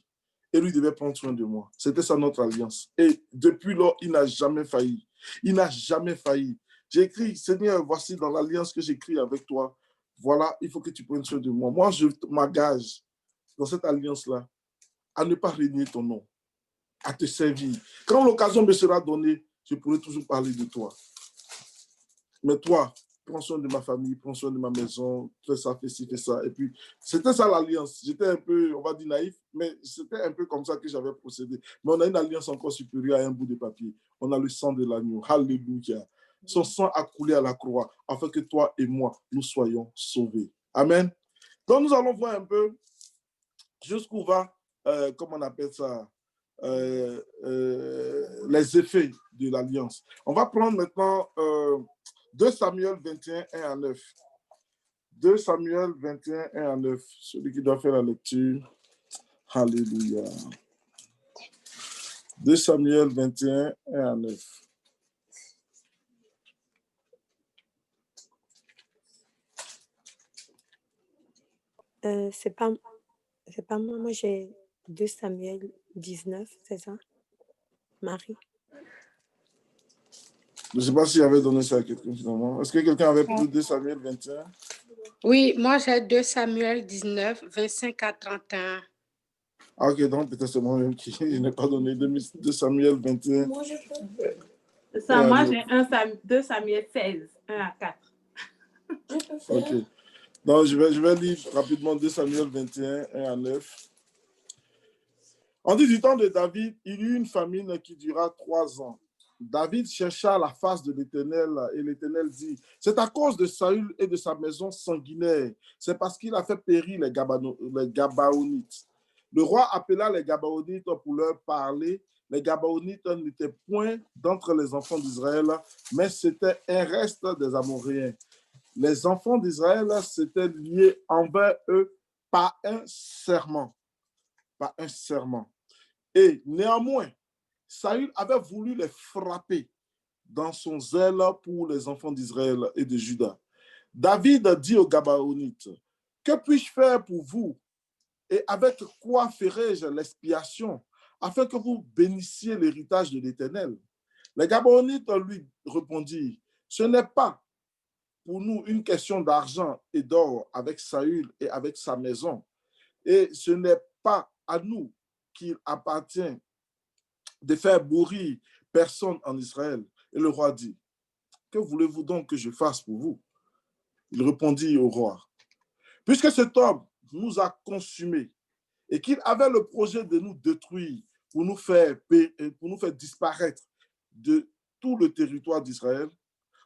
Et lui devait prendre soin de moi. C'était ça notre alliance. Et depuis lors, il n'a jamais failli. Il n'a jamais failli. J'ai écrit, Seigneur, voici dans l'alliance que j'écris avec toi. Voilà, il faut que tu prennes soin de moi. Moi, je m'engage dans cette alliance-là à ne pas régner ton nom, à te servir. Quand l'occasion me sera donnée, je pourrai toujours parler de toi. Mais toi, prends soin de ma famille, prends soin de ma maison, fais ça, fais ci, fais ça. Et puis, c'était ça l'alliance. J'étais un peu, on va dire naïf, mais c'était un peu comme ça que j'avais procédé. Mais on a une alliance encore supérieure à un bout de papier. On a le sang de l'agneau. Alléluia. Son sang a coulé à la croix afin que toi et moi, nous soyons sauvés. Amen. Donc, nous allons voir un peu jusqu'où va, comment on appelle ça, les effets de l'alliance. On va prendre maintenant 2 Samuel 21, 1 à 9. 2 Samuel 21, 1 à 9. Celui qui doit faire la lecture. Alléluia. 2 Samuel 21, 1 à 9. C'est pas moi. Moi, j'ai 2 Samuel 19, c'est ça? Marie? Je ne sais pas si j'avais donné ça à quelqu'un finalement. Est-ce que quelqu'un avait pris 2 Samuel 21? Oui, moi j'ai 2 Samuel 19, 25 à 31. Ah, ok, donc peut-être c'est moi-même qui n'ai pas donné 2 Samuel 21. Moi, j'ai 2 Samuel 16, 1 à 4. Ok. Donc, je vais lire rapidement 2 Samuel 21, 1 à 9. On dit du temps de David, il y eut une famine qui dura 3 ans. David chercha la face de l'Éternel et l'Éternel dit, c'est à cause de Saül et de sa maison sanguinaire, c'est parce qu'il a fait périr les Gabaonites. Le roi appela les Gabaonites pour leur parler. Les Gabaonites n'étaient point d'entre les enfants d'Israël, mais c'était un reste des Amoréens. Les enfants d'Israël s'étaient liés envers eux par un serment. Par un serment. Et néanmoins, Saül avait voulu les frapper dans son zèle pour les enfants d'Israël et de Juda. David dit aux Gabaonites, que puis-je faire pour vous et avec quoi ferai-je l'expiation afin que vous bénissiez l'héritage de l'Éternel? Les Gabaonites lui répondirent, ce n'est pas pour nous une question d'argent et d'or avec Saül et avec sa maison, et ce n'est pas à nous qu'il appartient de faire mourir personne en Israël. Et le roi dit, que voulez-vous donc que je fasse pour vous? Il répondit au roi, puisque cet homme nous a consumés et qu'il avait le projet de nous détruire pour nous faire disparaître de tout le territoire d'Israël,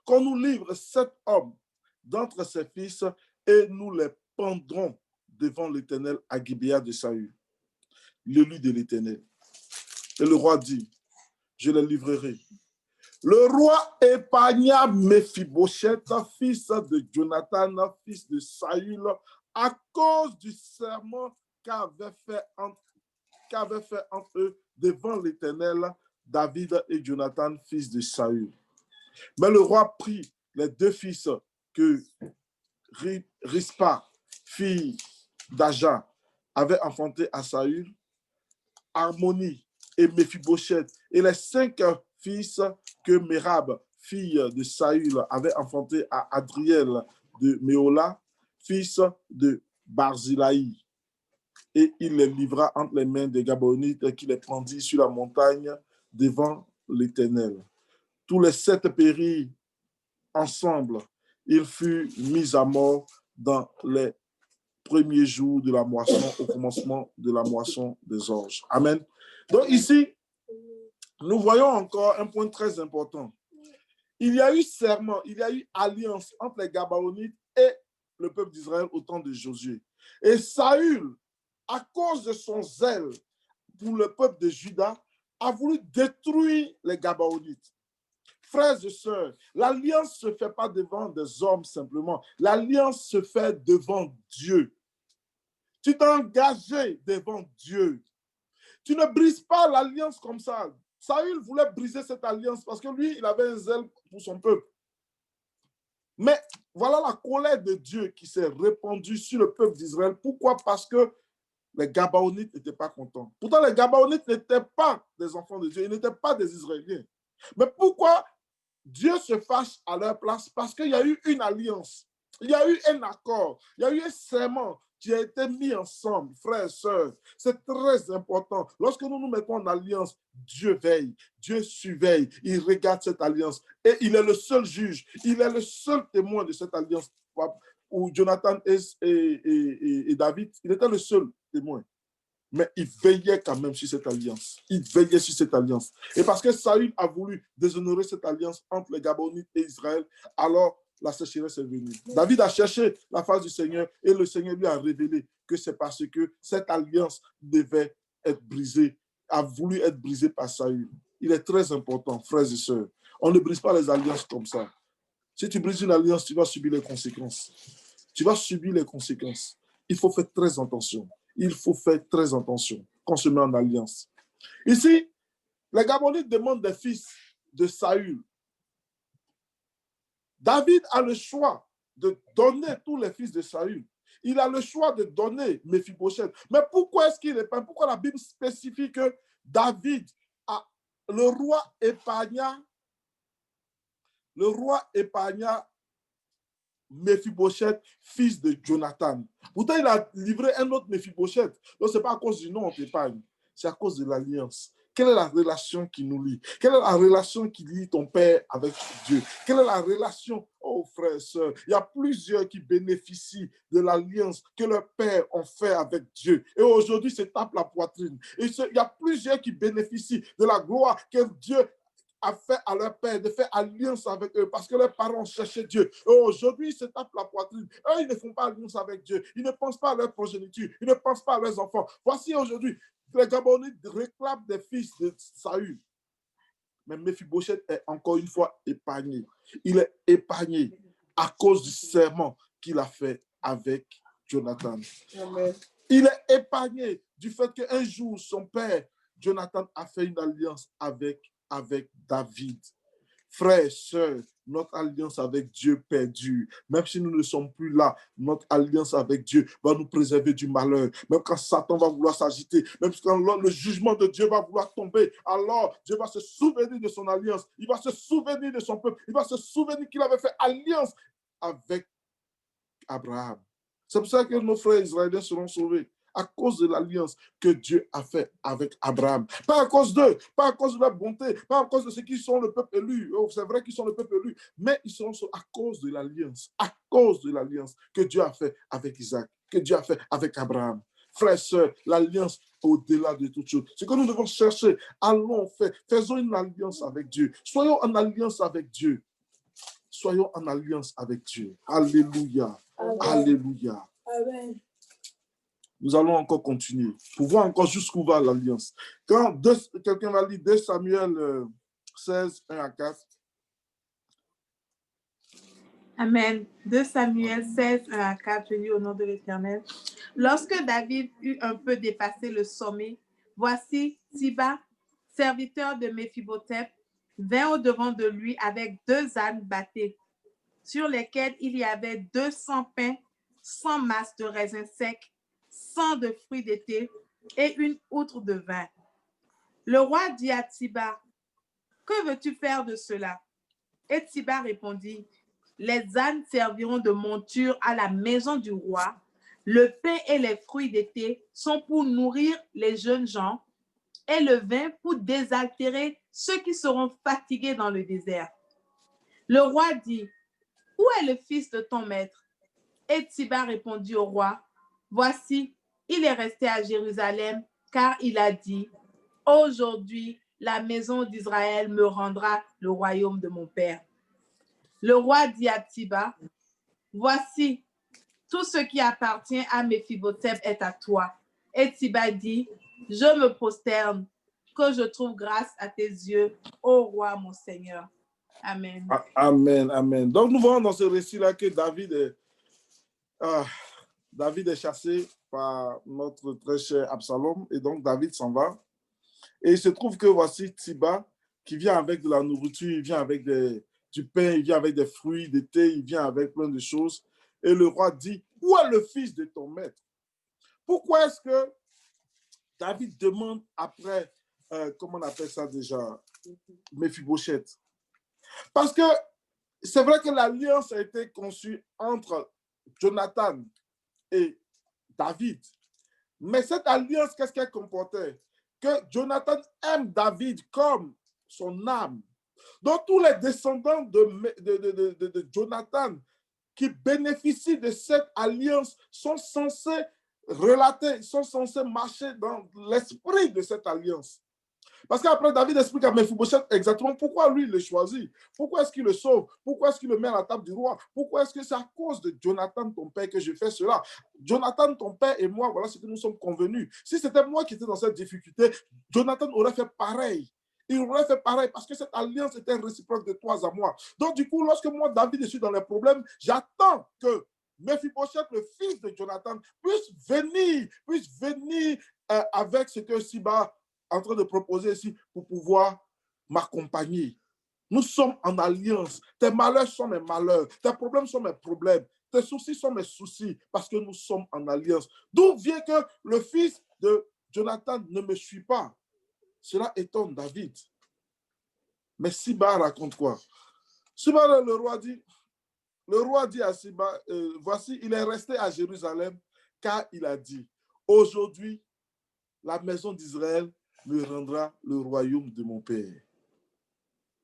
qu'on nous livre 7 hommes d'entre ses fils et nous les pendrons devant l'Éternel à Gibéa de Saül, l'élu de l'Éternel. Et le roi dit, je les livrerai. Le roi épargna Méphibosheth, fils de Jonathan, fils de Saül, à cause du serment qu'avait fait entre eux devant l'Éternel David et Jonathan, fils de Saül. Mais le roi prit les 2 fils que Rispa, fille d'Aja, avait enfantés à Saül, Harmonie et Méphibosheth, et les 5 fils que Mérab, fille de Saül, avait enfantés à Adriel de Méola, fils de Barzilaï. Et il les livra entre les mains des Gabonites qui les prendit sur la montagne devant l'Éternel. Tous les 7 périrent ensemble. Il fut mis à mort dans les premiers jours de la moisson, au commencement de la moisson des orges. Amen. Donc ici, nous voyons encore un point très important. Il y a eu serment, il y a eu alliance entre les Gabaonites et le peuple d'Israël au temps de Josué. Et Saül, à cause de son zèle pour le peuple de Juda, a voulu détruire les Gabaonites. Frères et sœurs, l'alliance ne se fait pas devant des hommes simplement. L'alliance se fait devant Dieu. Tu t'es engagé devant Dieu. Tu ne brises pas l'alliance comme ça. Saül voulait briser cette alliance parce que lui, il avait un zèle pour son peuple. Mais voilà la colère de Dieu qui s'est répandue sur le peuple d'Israël. Pourquoi? Parce que les Gabaonites n'étaient pas contents. Pourtant, les Gabaonites n'étaient pas des enfants de Dieu. Ils n'étaient pas des Israéliens. Mais pourquoi Dieu se fâche à leur place? Parce qu'il y a eu une alliance. Il y a eu un accord. Il y a eu un serment qui a été mis ensemble, frères et sœurs. C'est très important. Lorsque nous nous mettons en alliance, Dieu veille, Dieu surveille, il regarde cette alliance et il est le seul juge, il est le seul témoin de cette alliance. Où Jonathan et David, il était le seul témoin. Mais il veillait quand même sur cette alliance. Il veillait sur cette alliance. Et parce que Saül a voulu déshonorer cette alliance entre les Gabonites et Israël, alors la sécheresse est venue. David a cherché la face du Seigneur et le Seigneur lui a révélé que c'est parce que cette alliance devait être brisée, a voulu être brisée par Saül. Il est très important, frères et sœurs. On ne brise pas les alliances comme ça. Si tu brises une alliance, tu vas subir les conséquences. Tu vas subir les conséquences. Il faut faire très attention. Il faut faire très attention quand on se met en alliance. Ici, les Gabonites demandent des fils de Saül. David a le choix de donner tous les fils de Saül. Il a le choix de donner Méphibosheth. Mais pourquoi est-ce qu'il épargne? Pourquoi la Bible spécifie que David, le roi épargna Méphibosheth, fils de Jonathan. Pourtant, il a livré un autre Méphibosheth. Donc, ce n'est pas à cause du nom on t'épargne, c'est à cause de l'alliance. Quelle est la relation qui nous lie? Quelle est la relation qui lie ton père avec Dieu? Quelle est la relation, oh frères et sœurs? Il y a plusieurs qui bénéficient de l'alliance que leurs pères ont fait avec Dieu. Et aujourd'hui, se tapent la poitrine. Et il y a plusieurs qui bénéficient de la gloire que Dieu a fait à leur père, de faire alliance avec eux, parce que leurs parents cherchaient Dieu. Et aujourd'hui, ils se tapent la poitrine. Eux, ils ne font pas alliance avec Dieu. Ils ne pensent pas à leur progéniture. Ils ne pensent pas à leurs enfants. Voici aujourd'hui, les Gabonites réclament des fils de Saül. Mais Méphibosheth est encore une fois épargné. Il est épargné à cause du serment qu'il a fait avec Jonathan. Amen. Il est épargné du fait qu'un jour, son père, Jonathan, a fait une alliance avec David. Frères, sœurs, notre alliance avec Dieu perdure. Même si nous ne sommes plus là, notre alliance avec Dieu va nous préserver du malheur. Même quand Satan va vouloir s'agiter, même quand le jugement de Dieu va vouloir tomber, alors Dieu va se souvenir de son alliance. Il va se souvenir de son peuple. Il va se souvenir qu'il avait fait alliance avec Abraham. C'est pour ça que nos frères israéliens seront sauvés. À cause de l'alliance que Dieu a fait avec Abraham. Pas à cause d'eux, pas à cause de leur bonté, pas à cause de ceux qui sont le peuple élu. Oh, c'est vrai qu'ils sont le peuple élu, mais ils sont à cause de l'alliance. À cause de l'alliance que Dieu a fait avec Isaac, que Dieu a fait avec Abraham. Frères et sœurs, l'alliance au-delà de toute chose. Ce que nous devons chercher, allons faire, faisons une alliance avec Dieu. Soyons en alliance avec Dieu. Soyons en alliance avec Dieu. Alléluia. Amen. Alléluia. Amen. Nous allons encore continuer pour voir encore jusqu'où va l'alliance. Quand quelqu'un va lire 2 Samuel 16, 1 à 4. Amen. 2 Samuel 16, 1 à 4, je lis au nom de l'Éternel. Lorsque David eut un peu dépassé le sommet, voici Siba, serviteur de Méphibosheth, vint au-devant de lui avec 2 ânes battés, sur lesquels il y avait 200 pains, 100 masses de raisins secs, 100 de fruits d'été et une outre de vin. Le roi dit à Siba, « Que veux-tu faire de cela? » Et Siba répondit, « Les ânes serviront de monture à la maison du roi. Le pain et les fruits d'été sont pour nourrir les jeunes gens et le vin pour désaltérer ceux qui seront fatigués dans le désert. » Le roi dit, « Où est le fils de ton maître? » Et Siba répondit au roi, « Voici, il est resté à Jérusalem, car il a dit, « Aujourd'hui, la maison d'Israël me rendra le royaume de mon père. » Le roi dit à Siba, « Voici, tout ce qui appartient à Méphibosheth est à toi. » Et Siba dit, « Je me prosterne, que je trouve grâce à tes yeux, ô roi mon Seigneur. » Amen. Amen, amen. Donc nous voyons dans ce récit-là que David est chassé par notre très cher Absalom et donc David s'en va. Et il se trouve que voici Siba qui vient avec de la nourriture, il vient avec du pain, il vient avec des fruits d'été, il vient avec plein de choses. Et le roi dit, où est le fils de ton maître? Pourquoi est-ce que David demande après, comment on appelle ça déjà, Méphibosheth? Parce que c'est vrai que l'alliance a été conçue entre Jonathan et David. Mais cette alliance, qu'est-ce qu'elle comportait? Que Jonathan aime David comme son âme. Donc, tous les descendants de Jonathan qui bénéficient de cette alliance sont censés relater, sont censés marcher dans l'esprit de cette alliance. Parce qu'après, David explique à Méphibosheth exactement pourquoi lui, il le choisit. Pourquoi est-ce qu'il le sauve? Pourquoi est-ce qu'il le met à la table du roi? Pourquoi est-ce que c'est à cause de Jonathan, ton père, que je fais cela? Jonathan, ton père et moi, voilà ce que nous sommes convenus. Si c'était moi qui étais dans cette difficulté, Jonathan aurait fait pareil. Il aurait fait pareil parce que cette alliance était réciproque de toi à moi. Donc, du coup, lorsque moi, David, je suis dans les problèmes, j'attends que Méphibosheth, le fils de Jonathan, puisse venir avec ce que Siba en train de proposer ici pour pouvoir m'accompagner. Nous sommes en alliance. Tes malheurs sont mes malheurs. Tes problèmes sont mes problèmes. Tes soucis sont mes soucis parce que nous sommes en alliance. D'où vient que le fils de Jonathan ne me suit pas? Cela étonne David. Mais Siba raconte quoi? Siba, le roi dit à Siba, voici, il est resté à Jérusalem car il a dit, aujourd'hui, la maison d'Israël me rendra le royaume de mon père.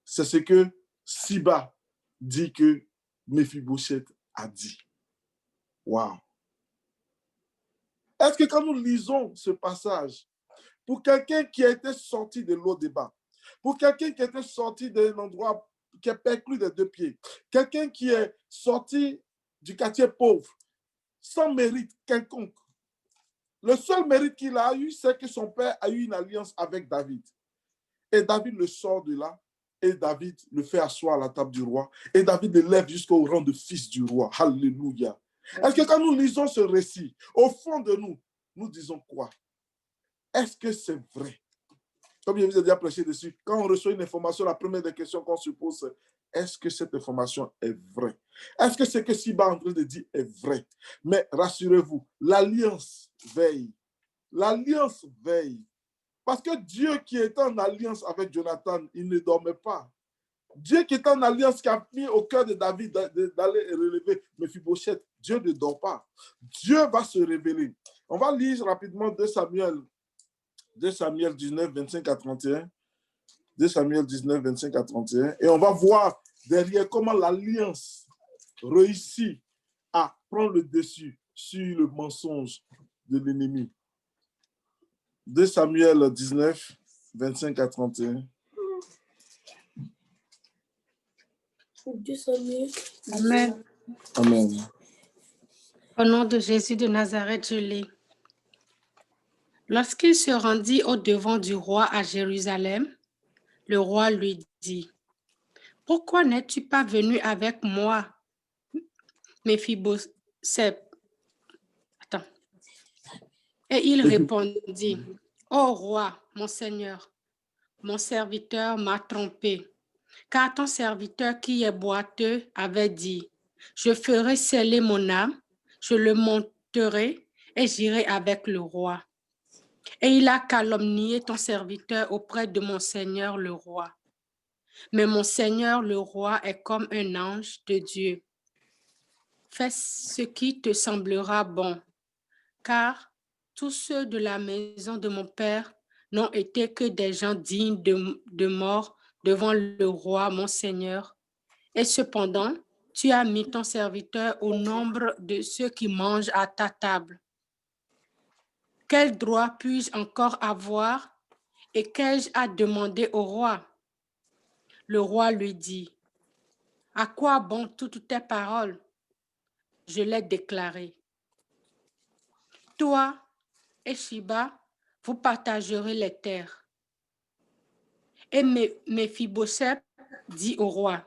C'est ce que Siba dit que Méphibosheth a dit. Waouh! Est-ce que quand nous lisons ce passage, pour quelqu'un qui a été sorti de l'eau débat, pour quelqu'un qui a été sorti d'un endroit qui est perclus des 2 pieds, quelqu'un qui est sorti du quartier pauvre, sans mérite quelconque, le seul mérite qu'il a eu, c'est que son père a eu une alliance avec David. Et David le sort de là, et David le fait asseoir à la table du roi, et David le lève jusqu'au rang de fils du roi. Alléluia. Est-ce que quand nous lisons ce récit, au fond de nous, nous disons quoi? Est-ce que c'est vrai? Comme je vous ai déjà prêché dessus, quand on reçoit une information, la première des questions qu'on se pose, c'est est-ce que cette information est vraie? Est-ce que ce que Siba est en train de dire est vrai? Mais rassurez-vous, l'alliance veille. L'alliance veille. Parce que Dieu qui est en alliance avec Jonathan, il ne dormait pas. Dieu qui est en alliance, qui a mis au cœur de David d'aller relever Méphibosheth, Dieu ne dort pas. Dieu va se révéler. On va lire rapidement 2 Samuel 19, 25 à 31. 2 Samuel 19, 25 à 31. Et on va voir derrière comment l'alliance réussit à prendre le dessus sur le mensonge de l'ennemi. 2 Samuel 19, 25 à 31. 2 Samuel. Amen. Amen. Au nom de Jésus de Nazareth, je lis. Lorsqu'il se rendit au-devant du roi à Jérusalem, le roi lui dit, « Pourquoi n'es-tu pas venu avec moi, Méphibosheth ?» Attends. Et il répondit, « Ô roi, mon Seigneur, mon serviteur m'a trompé, car ton serviteur qui est boiteux avait dit, « Je ferai sceller mon âme, je le monterai et j'irai avec le roi. » Et il a calomnié ton serviteur auprès de mon Seigneur le roi. Mais mon Seigneur le roi est comme un ange de Dieu. Fais ce qui te semblera bon, car tous ceux de la maison de mon père n'ont été que des gens dignes de mort devant le roi, mon Seigneur. Et cependant, tu as mis ton serviteur au nombre de ceux qui mangent à ta table. Quel droit puis-je encore avoir et qu'ai-je à demander au roi? Le roi lui dit, « À quoi bon toutes tes paroles? Je l'ai déclaré. Toi et Shiba, vous partagerez les terres. » Et Méphibosheth dit au roi,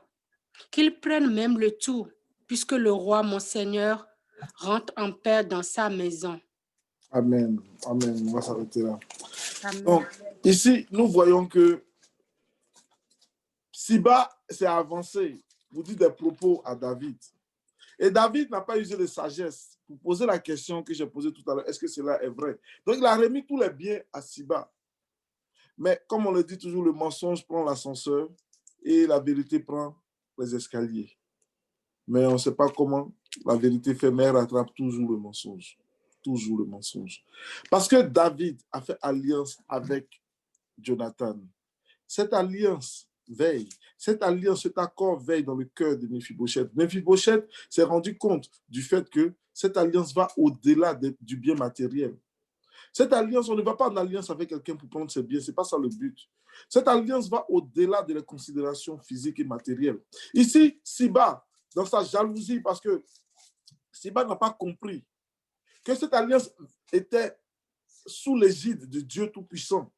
qu'il prenne même le tout, puisque le roi, mon Seigneur, rentre en paix dans sa maison. Amen. Amen. On va s'arrêter là. Amen. Donc, ici, nous voyons que Siba s'est avancé pour dire des propos à David. Et David n'a pas usé de sagesse pour poser la question que j'ai posée tout à l'heure. Est-ce que cela est vrai? Donc, il a remis tous les biens à Siba. Mais comme on le dit toujours, le mensonge prend l'ascenseur et la vérité prend les escaliers. Mais on ne sait pas comment la vérité fait, mais elle rattrape toujours le mensonge. Toujours le mensonge. Parce que David a fait alliance avec Jonathan. Cette alliance veille, cet accord veille dans le cœur de Méphibosheth. Méphibosheth s'est rendu compte du fait que cette alliance va au-delà du bien matériel. Cette alliance, on ne va pas en alliance avec quelqu'un pour prendre ses biens, ce n'est pas ça le but. Cette alliance va au-delà de la considération physique et matérielle. Ici, Siba, dans sa jalousie, parce que Siba n'a pas compris que cette alliance était sous l'égide de Dieu Tout-Puissant.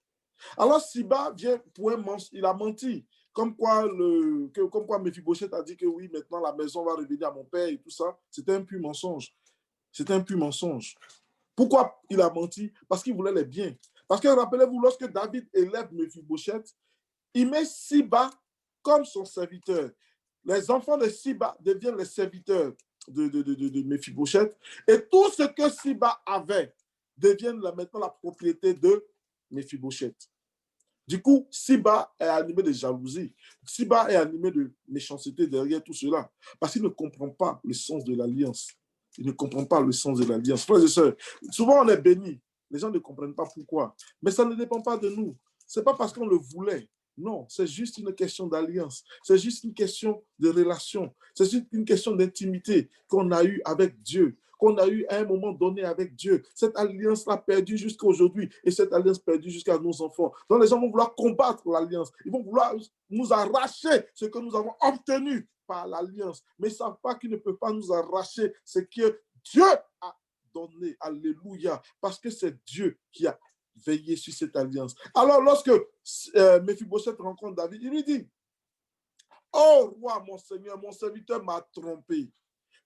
Alors Siba vient pour un mensonge, il a menti. Comme quoi Méphibosheth a dit que oui, maintenant la maison va revenir à mon père et tout ça. C'était un pur mensonge. C'était un pur mensonge. Pourquoi il a menti? Parce qu'il voulait les biens. Parce que rappelez-vous, lorsque David élève Méphibosheth, il met Siba comme son serviteur. Les enfants de Siba deviennent les serviteurs de Méphibosheth. Et tout ce que Siba avait devient maintenant la propriété de Méphibosheth. Du coup, Siba est animé de jalousie. Siba est animé de méchanceté derrière tout cela. Parce qu'il ne comprend pas le sens de l'alliance. Il ne comprend pas le sens de l'alliance. Frères et sœurs, souvent on est bénis. Les gens ne comprennent pas pourquoi. Mais ça ne dépend pas de nous. Ce n'est pas parce qu'on le voulait. Non, c'est juste une question d'alliance. C'est juste une question de relation. C'est juste une question d'intimité qu'on a eue avec Dieu, qu'on a eu à un moment donné avec Dieu. Cette alliance l'a perdue jusqu'à aujourd'hui et cette alliance perdue jusqu'à nos enfants. Donc les gens vont vouloir combattre l'alliance. Ils vont vouloir nous arracher ce que nous avons obtenu par l'alliance. Mais ils ne savent pas qu'ils ne peuvent pas nous arracher ce que Dieu a donné. Alléluia. Parce que c'est Dieu qui a veillé sur cette alliance. Alors lorsque Méphibosheth rencontre David, il lui dit, « Oh roi, mon Seigneur, mon serviteur m'a trompé.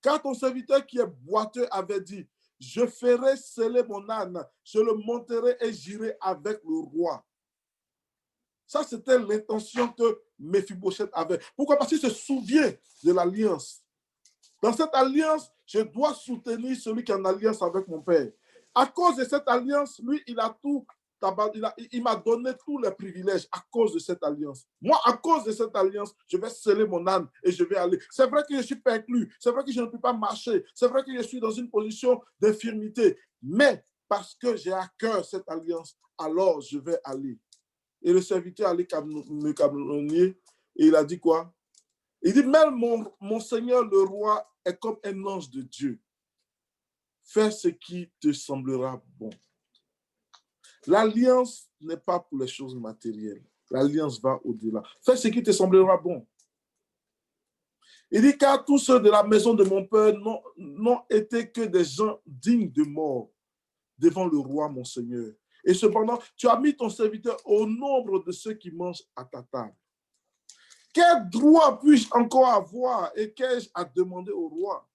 Car ton serviteur qui est boiteux avait dit, je ferai sceller mon âne, je le monterai et j'irai avec le roi. » Ça, c'était l'intention que Méphibosheth avait. Pourquoi? Parce qu'il se souvient de l'alliance. Dans cette alliance, je dois soutenir celui qui est en alliance avec mon père. À cause de cette alliance, lui, il m'a donné tous les privilèges à cause de cette alliance. Moi, à cause de cette alliance, je vais sceller mon âme et je vais aller. C'est vrai que je suis perclus, c'est vrai que je ne peux pas marcher, c'est vrai que je suis dans une position d'infirmité, mais parce que j'ai à cœur cette alliance, alors je vais aller. Et le serviteur allait me calomnier et il a dit quoi? Il dit, même mon Seigneur le roi est comme un ange de Dieu. Fais ce qui te semblera bon. L'alliance n'est pas pour les choses matérielles. L'alliance va au-delà. Fais ce qui te semblera bon. Il dit, car tous ceux de la maison de mon père n'ont été que des gens dignes de mort devant le roi, mon Seigneur. Et cependant, tu as mis ton serviteur au nombre de ceux qui mangent à ta table. Quel droit puis-je encore avoir et qu'ai-je à demander au roi?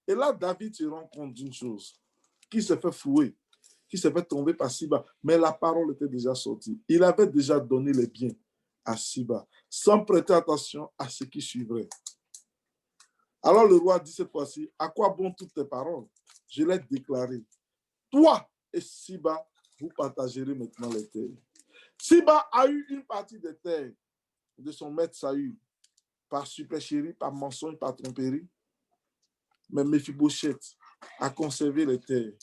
Et là, David se rend compte d'une chose, qui s'est fait fouer, qui s'est fait tomber par Siba, mais la parole était déjà sortie. Il avait déjà donné les biens à Siba, sans prêter attention à ce qui suivrait. Alors le roi dit cette fois-ci, à quoi bon toutes tes paroles? Je l'ai déclaré. Toi et Siba, vous partagerez maintenant les terres. Siba a eu une partie des terres de son maître Saül, par supercherie, par mensonge, par tromperie. Mais Méphibosheth a conservé les terres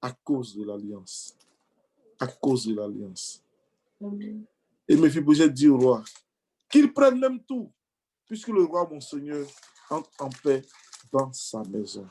à cause de l'alliance. À cause de l'alliance. Et Méphibosheth dit au roi, qu'il prenne même tout, puisque le roi, mon Seigneur, entre en paix dans sa maison.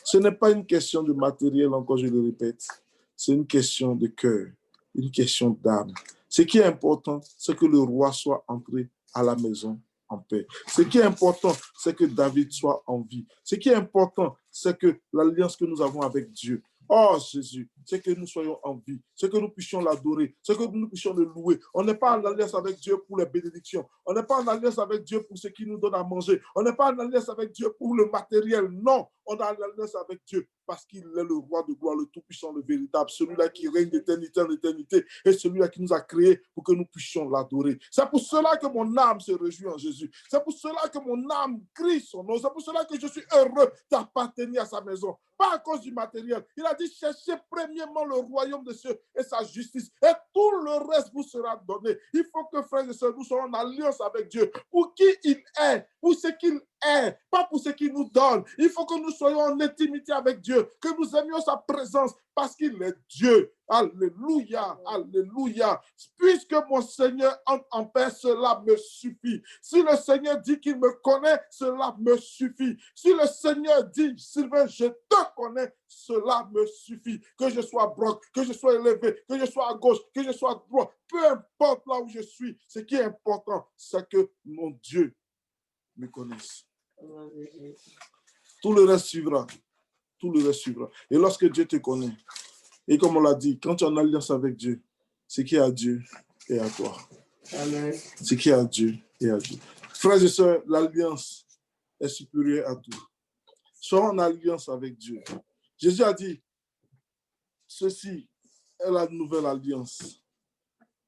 Ce n'est pas une question de matériel, encore je le répète. C'est une question de cœur, une question d'âme. Ce qui est important, c'est que le roi soit entré à la maison en paix. Ce qui est important, c'est que David soit en vie. Ce qui est important, c'est que l'alliance que nous avons avec Dieu, oh Jésus, c'est que nous soyons en vie, c'est que nous puissions l'adorer, c'est que nous puissions le louer. On n'est pas en alliance avec Dieu pour les bénédictions. On n'est pas en alliance avec Dieu pour ce qu'il nous donne à manger. On n'est pas en alliance avec Dieu pour le matériel. Non, on est en alliance avec Dieu parce qu'il est le roi de gloire, le tout-puissant, le véritable, celui-là qui règne d'éternité en éternité et celui-là qui nous a créés pour que nous puissions l'adorer. C'est pour cela que mon âme se réjouit en Jésus. C'est pour cela que mon âme crie son nom. C'est pour cela que je suis heureux d'appartenir à sa maison. Pas à cause du matériel. Il a dit, cherchez premièrement le royaume de Dieu et sa justice. Et tout le reste vous sera donné. Il faut que, frères et sœurs, nous soyons en alliance avec Dieu. Pour qui il est, pour ce qu'il est, pas pour ce qu'il nous donne. Il faut que nous soyons en intimité avec Dieu, que nous aimions sa présence parce qu'il est Dieu. Alléluia, alléluia. Puisque mon Seigneur entre en paix, cela me suffit. Si le Seigneur dit qu'il me connaît, cela me suffit. Si le Seigneur dit, Sylvain, je te connais, cela me suffit. Que je sois broc, que je sois élevé, que je sois à gauche, que je sois à droite, peu importe là où je suis, ce qui est important, c'est que mon Dieu me connaisse. Tout le reste suivra. Tout le reste suivra. Et lorsque Dieu te connaît, et comme on l'a dit, quand tu es en alliance avec Dieu, ce qui est à Dieu est à toi. Amen. Ce qui est à Dieu est à Dieu. Frères et sœurs, l'alliance est supérieure à tout. Sois en alliance avec Dieu. Jésus a dit, ceci est la nouvelle alliance.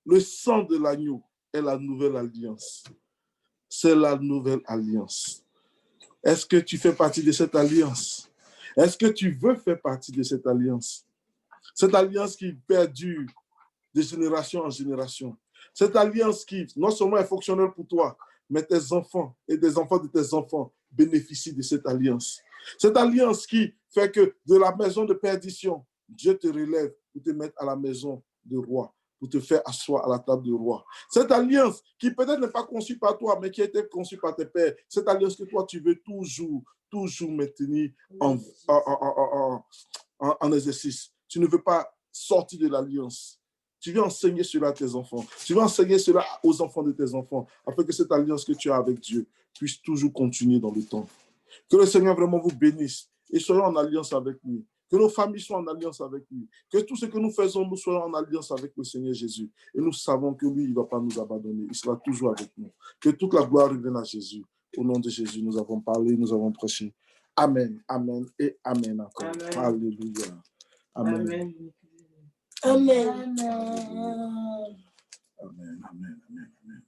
Le sang de l'agneau est la nouvelle alliance. C'est la nouvelle alliance. Est-ce que tu fais partie de cette alliance? Est-ce que tu veux faire partie de cette alliance? Cette alliance qui perdure de génération en génération. Cette alliance qui non seulement est fonctionnelle pour toi, mais tes enfants et des enfants de tes enfants bénéficient de cette alliance. Cette alliance qui fait que de la maison de perdition, Dieu te relève pour te mettre à la maison de roi, pour te faire asseoir à la table de roi. Cette alliance qui peut-être n'est pas conçue par toi, mais qui a été conçue par tes pères. Cette alliance que toi, tu veux toujours maintenir en exercice. Tu ne veux pas sortir de l'alliance. Tu veux enseigner cela à tes enfants. Tu veux enseigner cela aux enfants de tes enfants, afin que cette alliance que tu as avec Dieu puisse toujours continuer dans le temps. Que le Seigneur vraiment vous bénisse et soyons en alliance avec lui. Que nos familles soient en alliance avec lui. Que tout ce que nous faisons, nous soyons en alliance avec le Seigneur Jésus. Et nous savons que lui, il ne va pas nous abandonner. Il sera toujours avec nous. Que toute la gloire revienne à Jésus. Au nom de Jésus, nous avons parlé, nous avons prêché. Amen, amen et amen encore. Amen. Alléluia. Amen. Amen. Amen. Amen. Amen. Amen. Amen.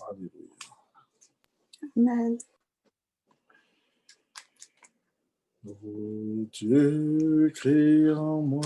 Alléluia. Amen. Oh Dieu, crée en moi